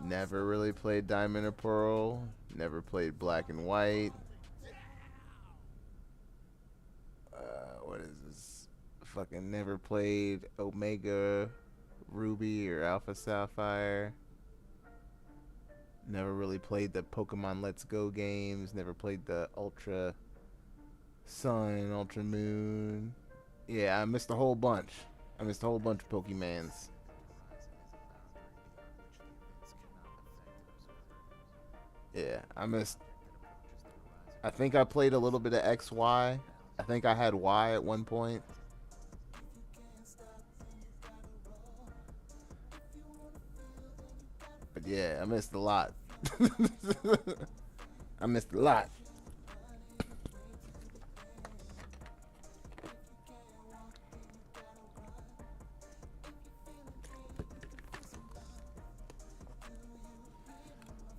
[SPEAKER 8] Never really played Diamond or Pearl. Never played Black and White. What is this? Fucking never played Omega Ruby or Alpha Sapphire. Never really played the Pokemon Let's Go games. Never played the Ultra Sun, Ultra Moon. Yeah, I missed a whole bunch. I missed a whole bunch of Pokemans. Yeah, I think I played a little bit of XY. I think I had Y at one point. But yeah, I missed a lot. I missed a lot.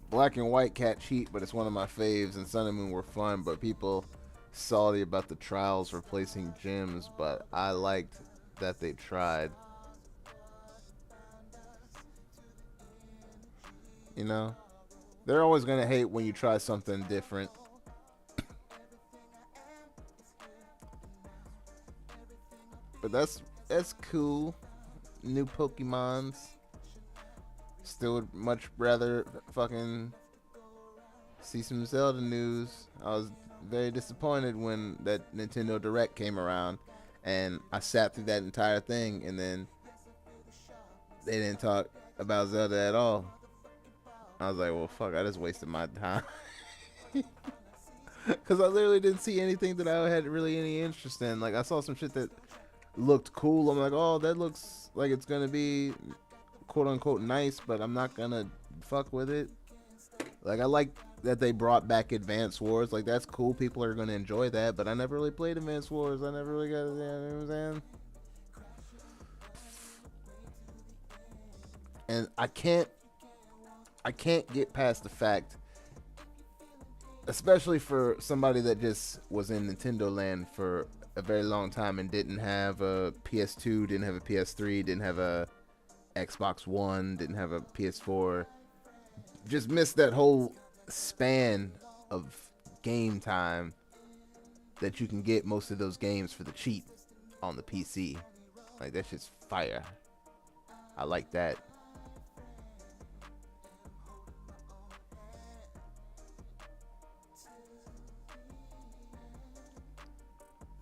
[SPEAKER 8] Black and White Cat cheat, but it's one of my faves, and Sun and Moon were fun, but people salty about the trials replacing gyms, but I liked that they tried. You know? They're always going to hate when you try something different. But that's cool. New Pokemons. Still would much rather fucking see some Zelda news. I was very disappointed when that Nintendo Direct came around, and I sat through that entire thing, and then they didn't talk about Zelda at all. I was like, well, fuck, I just wasted my time. Because I literally didn't see anything that I had really any interest in. Like, I saw some shit that looked cool. I'm like, oh, that looks like it's going to be quote-unquote nice, but I'm not going to fuck with it. Like, I like that they brought back Advance Wars. Like, that's cool. People are going to enjoy that, but I never really played Advance Wars. I never really got it. You know what I'm saying? And I can't get past the fact, especially for somebody that just was in Nintendo land for a very long time and didn't have a PS2, didn't have a PS3, didn't have a Xbox One, didn't have a PS4, just missed that whole span of game time that you can get most of those games for the cheap on the PC. Like, that's just fire. I like that.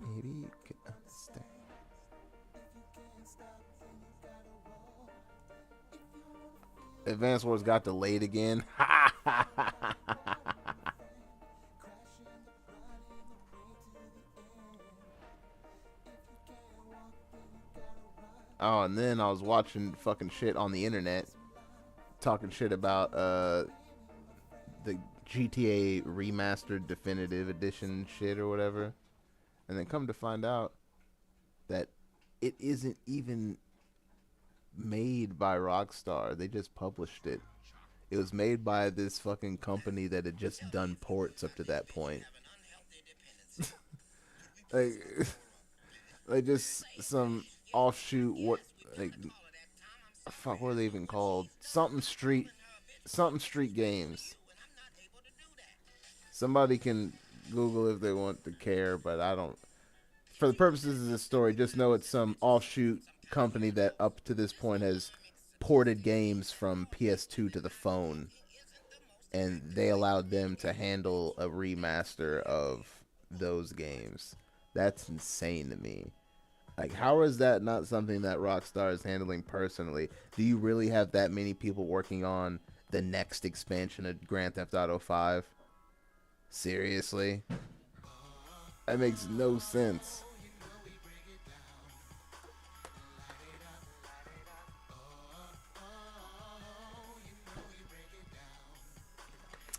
[SPEAKER 8] Maybe you can understand. Advance Wars got delayed again. Oh, and then I was watching fucking shit on the internet, talking shit about the GTA remastered definitive edition shit or whatever. And then come to find out that it isn't even made by Rockstar. They just published it. It was made by this fucking company that had just done ports up to that point. like just some offshoot, what are they even called? Something Street Games. Somebody can Google if they want to care, but I don't. For the purposes of this story, just know it's some offshoot company that up to this point has ported games from PS2 to the phone, and they allowed them to handle a remaster of those games. That's insane to me. Like, how is that not something that Rockstar is handling personally? Do you really have that many people working on the next expansion of Grand Theft Auto 5? Seriously? That makes no sense.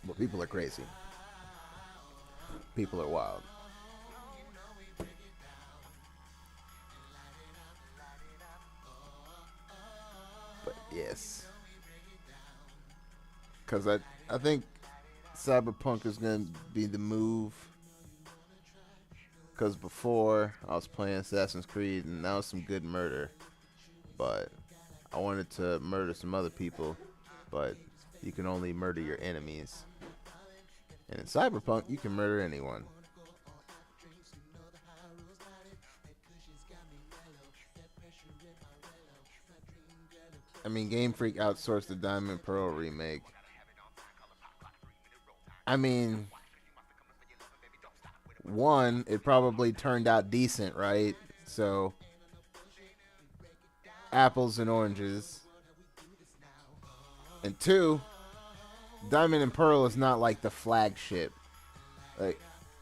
[SPEAKER 8] But people are crazy. People are wild. But yes. Because I think Cyberpunk is going to be the move. Because before, I was playing Assassin's Creed, and that was some good murder. But I wanted to murder some other people, but you can only murder your enemies. And in Cyberpunk, you can murder anyone. I mean, Game Freak outsourced the Diamond Pearl remake. I mean, one, it probably turned out decent, right? So, apples and oranges. And two, Diamond and Pearl is not like the flagship. Like,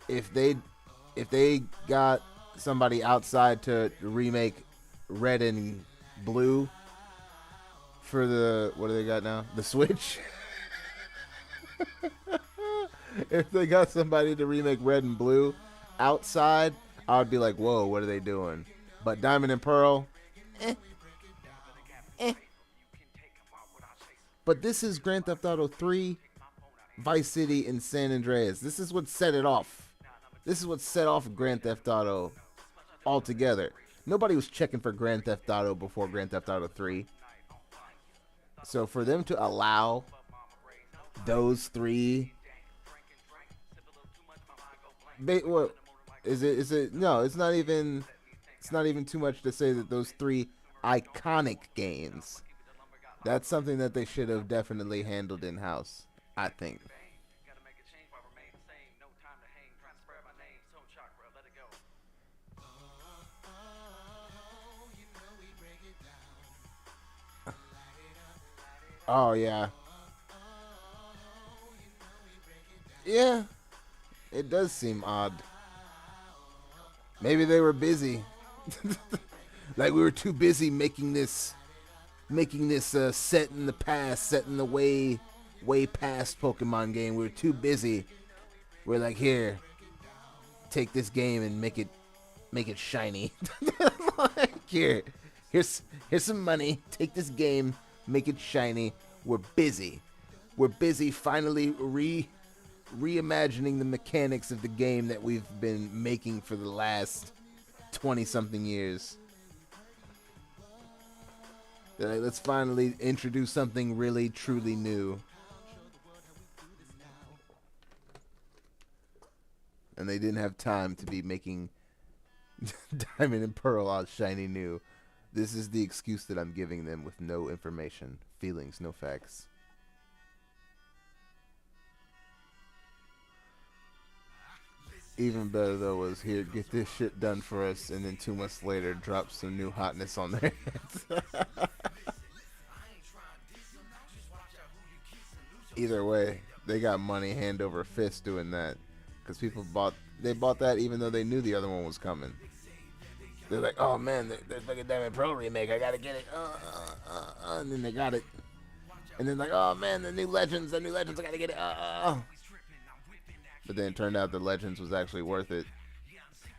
[SPEAKER 8] if they got somebody outside to remake Red and Blue for the, what do they got now? The Switch. If they got somebody to remake Red and Blue outside, I would be like, whoa, what are they doing? But Diamond and Pearl, eh. But this is Grand Theft Auto 3, Vice City, and San Andreas. This is what set it off. This is what set off Grand Theft Auto altogether. Nobody was checking for Grand Theft Auto before Grand Theft Auto 3. So for them to allow those three, what is it? Is it? No, it's not even. It's not even too much to say that those three iconic games. That's something that they should have definitely handled in house, I think. Oh yeah. Yeah. It does seem odd. Maybe they were busy. Like we were too busy making this set in the past, set in the way past Pokemon game. We were too busy. We're like, here, take this game and make it shiny. Like, here's some money. Take this game, make it shiny. We're busy. We're busy finally reimagining the mechanics of the game that we've been making for the last 20-something years. They're like, let's finally introduce something really, truly new. And they didn't have time to be making Diamond and Pearl all shiny new. This is the excuse that I'm giving them with no information, feelings, no facts. Even better though was here, get this shit done for us, and then 2 months later drop some new hotness on their heads. Either way, they got money hand over fist doing that, because people bought that even though they knew the other one was coming. They're like, oh man, there's like a Diamond Pro remake, I gotta get it, and then they got it, and then like, oh man, the new Legends, I gotta get it, But then it turned out the Legends was actually worth it.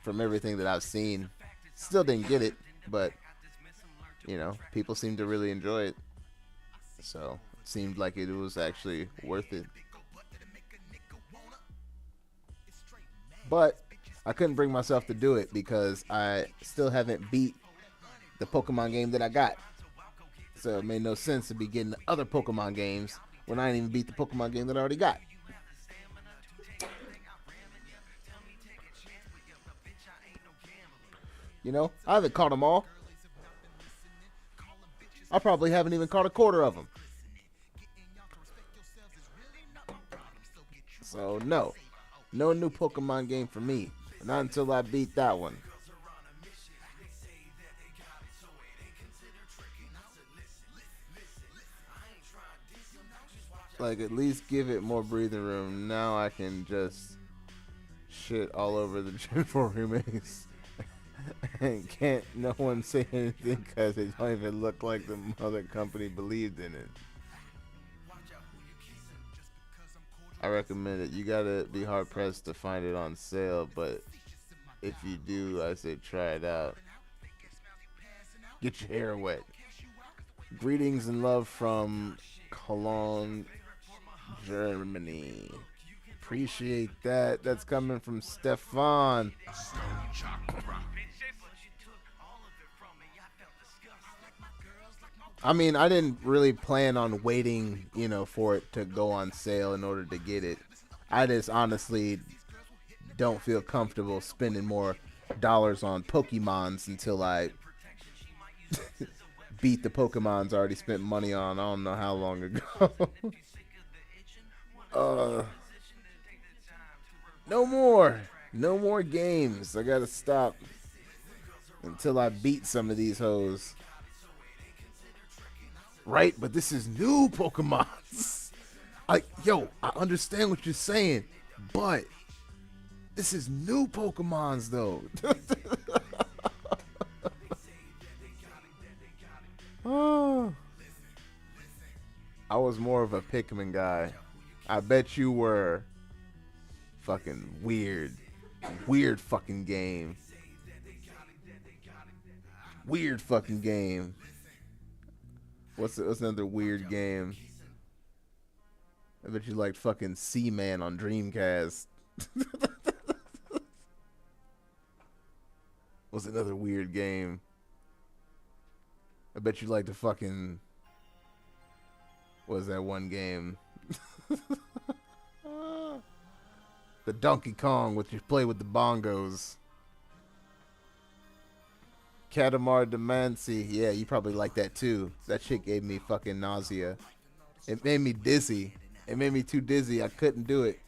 [SPEAKER 8] From everything that I've seen, still didn't get it, but you know, people seem to really enjoy it, so it seemed like it was actually worth it. But I couldn't bring myself to do it because I still haven't beat the Pokemon game that I got. So it made no sense to be getting the other Pokemon games when I didn't even beat the Pokemon game that I already got. You know, I haven't caught them all. I probably haven't even caught a quarter of them. So no new Pokemon game for me. Not until I beat that one. Like, at least give it more breathing room. Now I can just shit all over the Gen 4 remakes. And can't no one say anything because they don't even look like the mother company believed in it. I recommend it. You gotta be hard pressed to find it on sale, but if you do, I say try it out. Get your hair wet. Greetings and love from Cologne, Germany. Appreciate that. That's coming from Stefan.
[SPEAKER 9] Stoned Chakra.
[SPEAKER 8] I mean, I didn't really plan on waiting, you know, for it to go on sale in order to get it. I just honestly don't feel comfortable spending more dollars on Pokemons until I beat the Pokemons I already spent money on I don't know how long ago. No more games. I gotta stop until I beat some of these hoes. Right, but this is new Pokemon. I understand what you're saying, but this is new Pokemons though. Oh. I was more of a Pikmin guy. I bet you were fucking weird. Weird fucking game. Weird fucking game. What's another weird game? I bet you liked fucking Seaman on Dreamcast. What's another weird game? I bet you liked the fucking... What was that one game? The Donkey Kong, which you play with the bongos. Katamari Damacy. Yeah, you probably like that too. That shit gave me fucking nausea. It made me dizzy. It made me too dizzy. I couldn't do it.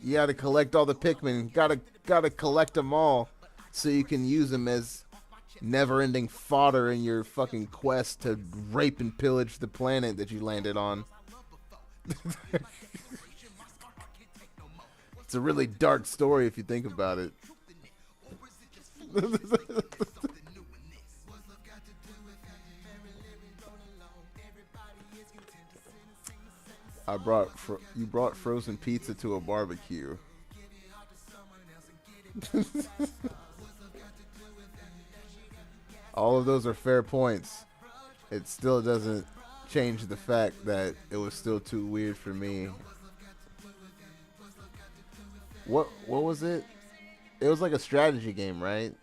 [SPEAKER 8] You gotta collect all the Pikmin. Gotta collect them all so you can use them as never-ending fodder in your fucking quest to rape and pillage the planet that you landed on. It's a really dark story if you think about it. You brought frozen pizza to a barbecue. All of those are fair points. It still doesn't change the fact that it was still too weird for me. What was it? It was like a strategy game, right?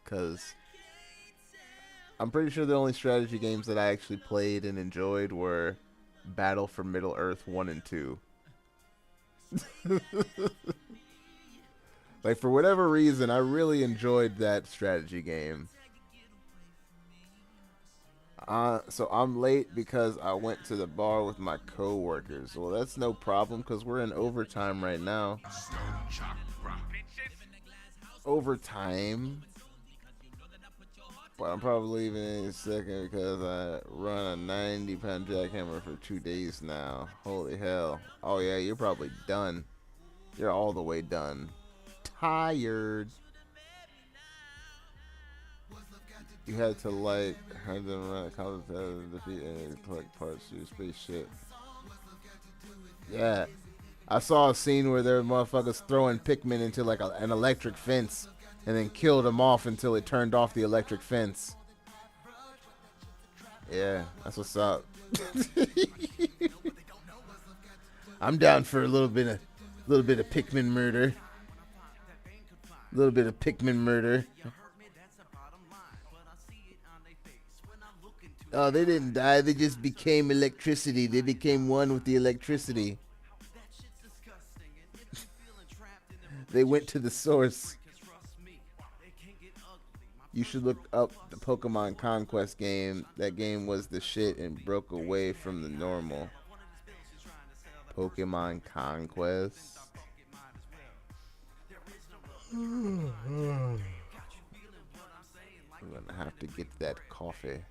[SPEAKER 8] Because I'm pretty sure the only strategy games that I actually played and enjoyed were Battle for Middle-earth 1 and 2. Like, for whatever reason, I really enjoyed that strategy game. So I'm late because I went to the bar with my co-workers. Well, that's no problem because we're in overtime right now. Overtime. But I'm probably leaving in a second because I run a 90-pound jackhammer for 2 days now. Holy hell. Oh yeah, you're probably done. You're all the way done. Tired. You had to like have them run a competitive defeat and collect parts to your spaceship. Yeah. I saw a scene where there were motherfuckers throwing Pikmin into like an electric fence and then killed them off until it turned off the electric fence. Yeah, that's what's up. I'm down for a little bit of Pikmin murder. A little bit of Pikmin murder. Oh, they didn't die. They just became electricity. They became one with the electricity. They went to the source. You should look up the Pokemon Conquest game. That game was the shit and broke away from the normal. Pokemon Conquest. I'm gonna have to get that coffee.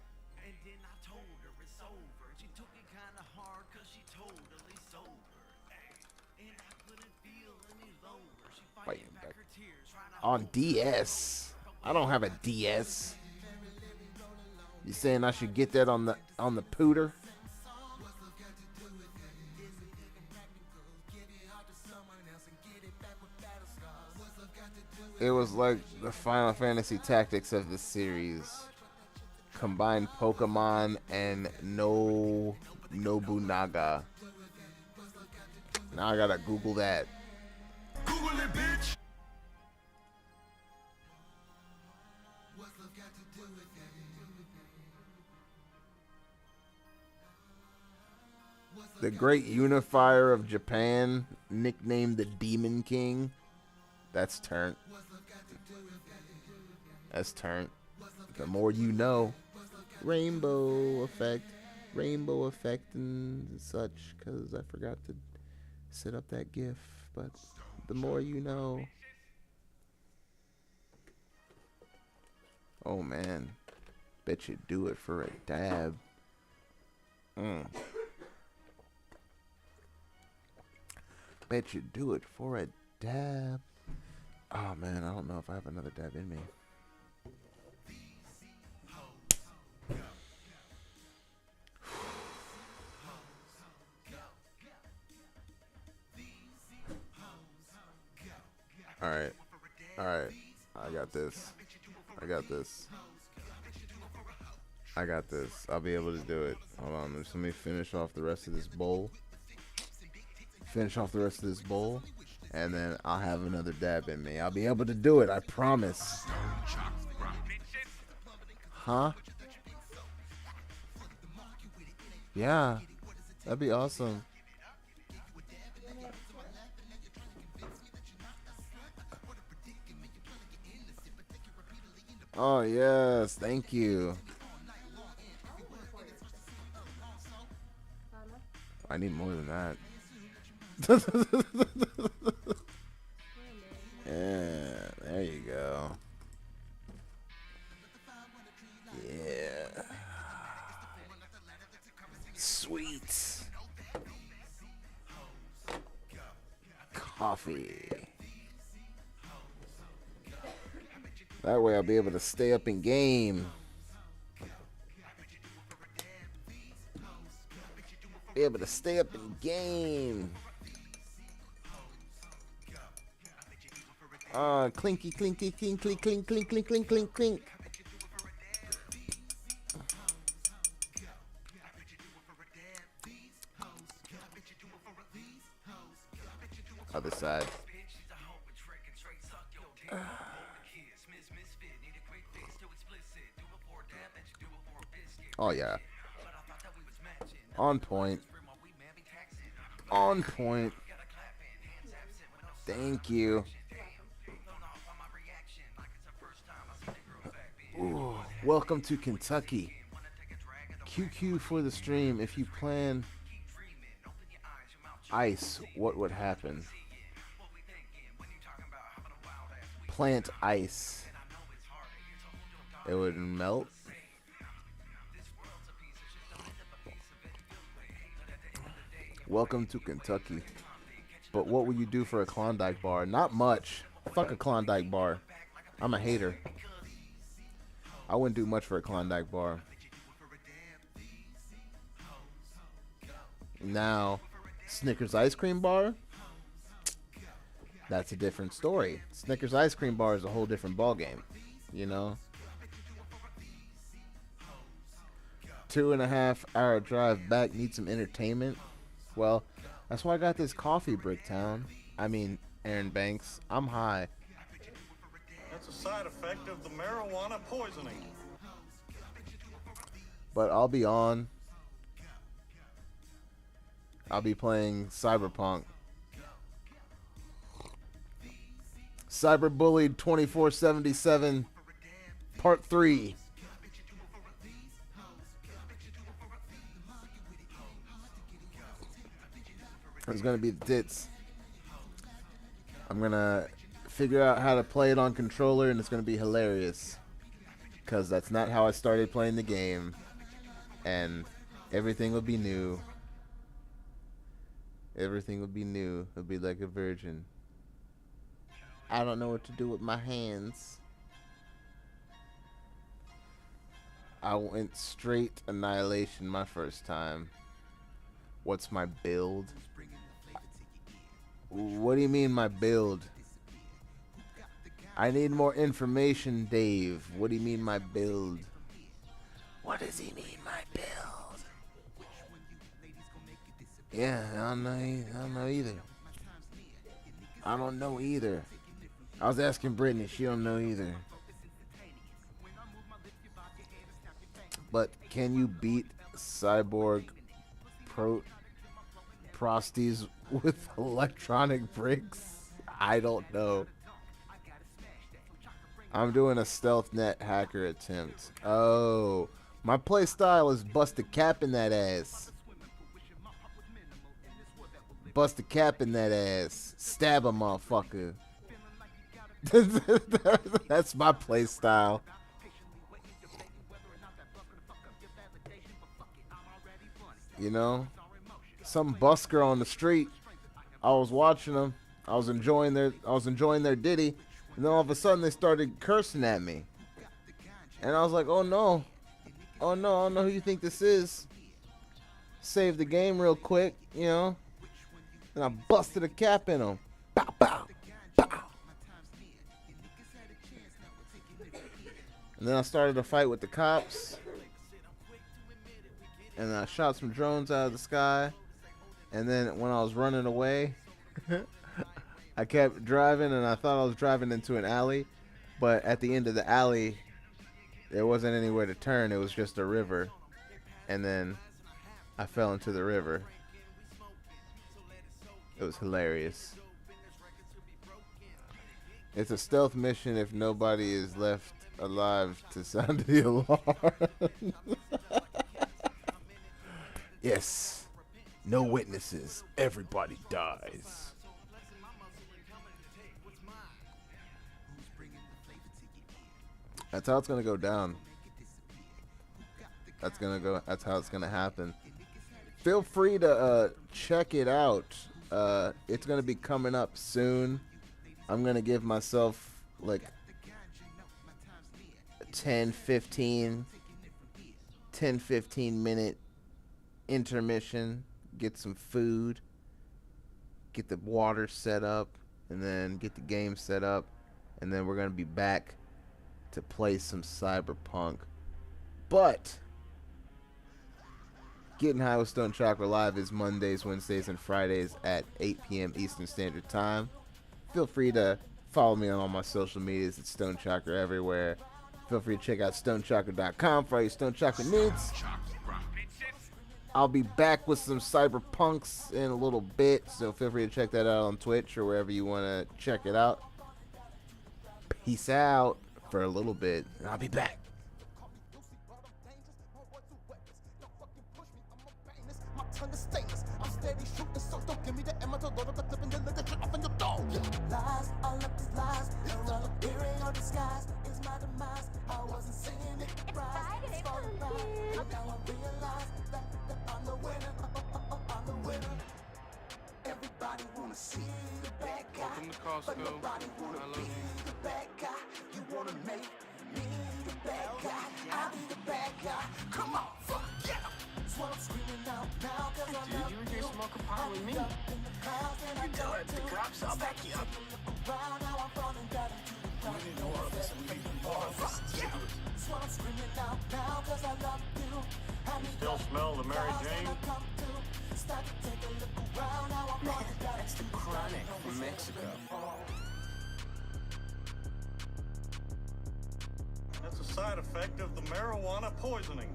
[SPEAKER 8] On DS. I don't have a DS. You saying I should get that on the pooter? It was like the Final Fantasy Tactics of the series. Combined Pokemon and Nobunaga. Now I gotta Google that. Google it, bitch! The great unifier of Japan, nicknamed the Demon King. That's turnt. That's turnt. The more you know. Rainbow effect and such, because I forgot to set up that GIF. But the more you know. Oh man. Bet you do it for a dab. Bet you do it for a dab. Oh man, I don't know if I have another dab in me. Alright. Alright. I got this. I got this. I got this. I'll be able to do it. Hold on. Just let me finish off the rest of this bowl. And then I'll have another dab in me. I'll be able to do it. I promise. Huh? Yeah. That'd be awesome. Oh, yes. Thank you. I need more than that. Yeah, there you go. Yeah. Sweet. Coffee. That way I'll be able to stay up in game. Be able to stay up in game. Clinky, clinky, clink, clink, clink, clink, clink, clink, clink, clink. Other side. Oh yeah. On point. On point. Thank you. Ooh, welcome to Kentucky. QQ for the stream. If you plan ice, what would happen? Plant ice. It would melt. Welcome to Kentucky. But what would you do for a Klondike bar? Not much. Fuck a Klondike bar. I'm a hater. I wouldn't do much for a Klondike bar. Now, Snickers ice cream bar? That's a different story. Snickers ice cream bar is a whole different ballgame. You know? 2.5 hour drive back, need some entertainment. Well, that's why I got this coffee, Bricktown. I mean, Aaron Banks. I'm high.
[SPEAKER 4] That's a side effect of the marijuana poisoning.
[SPEAKER 8] But I'll be on. I'll be playing Cyberpunk. Cyberbullied 2477 Part 3. It's gonna be the tits. I'm gonna figure out how to play it on controller, and it's gonna be hilarious. Cause that's not how I started playing the game, and everything will be new. Everything will be new. It'll be like a virgin. I don't know what to do with my hands. I went straight annihilation my first time. What's my build? What do you mean my build? I need more information, Dave. What do you mean my build? What does he mean my build? Yeah, I don't know either. I don't know either. I was asking Brittany. She don't know either. But can you beat Cyborg Prosties with electronic bricks? I don't know. I'm doing a stealth net hacker attempt. Oh, my play style is bust a cap in that ass. Bust a cap in that ass. Stab a motherfucker. That's my play style. You know, some busker on the street. I was watching them. I was enjoying their ditty, and then all of a sudden they started cursing at me. And I was like, oh no, I don't know who you think this is. Save the game real quick, you know. And I busted a cap in them. Bow, bow, bow. And then I started a fight with the cops. And I shot some drones out of the sky. And then when I was running away, I kept driving, and I thought I was driving into an alley. But at the end of the alley, there wasn't anywhere to turn. It was just a river. And then I fell into the river. It was hilarious. It's a stealth mission if nobody is left alive to sound the alarm. Yes. No witnesses. Everybody dies. That's how it's gonna go down. That's how it's gonna happen. Feel free to check it out. It's gonna be coming up soon. I'm gonna give myself like 10-15 minute intermission, get some food, get the water set up, and then get the game set up, and then we're gonna be back to play some Cyberpunk. But Getting High with Stoned Chakra Live is Mondays, Wednesdays, and Fridays at 8 p.m. Eastern Standard Time. Feel free to follow me on all my social medias. It's Stoned Chakra everywhere. Feel free to check out stonechakra.com for all your Stoned Chakra needs. I'll be back with some Cyberpunks in a little bit, so feel free to check that out on Twitch or wherever you want to check it out. Peace out for a little bit, and I'll be back.
[SPEAKER 9] I'm steady shooting, so don't give me the ammo to load up the clip and then let the trip off in your dog. Lies, all of these lies, they're all appearing on disguise. It's my demise. I wasn't saying it right. It's falling right. And now I realize that I'm the winner. I'm the winner. Everybody wanna see the bad guy, but nobody wanna be the bad guy. You wanna make me the bad guy? I'll be the bad guy. Come on, fuck yeah. That's what I'm screaming out now, cause I love you. You're smoking pot with me. You tell it, the cops, I'll back you up. We didn't know all this, we didn't know all this. Yeah. That's what I'm screaming out now, cause I love you.
[SPEAKER 4] You still smell the Mary Jane?
[SPEAKER 5] That's the chronic from Mexico.
[SPEAKER 4] That's a side effect of the marijuana poisoning.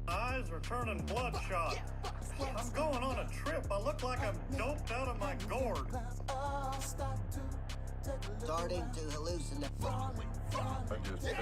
[SPEAKER 4] Eyes are turning bloodshot. I'm going on a trip. I look like I'm doped out of my gourd.
[SPEAKER 3] I
[SPEAKER 10] Starting to hallucinate.
[SPEAKER 3] just felt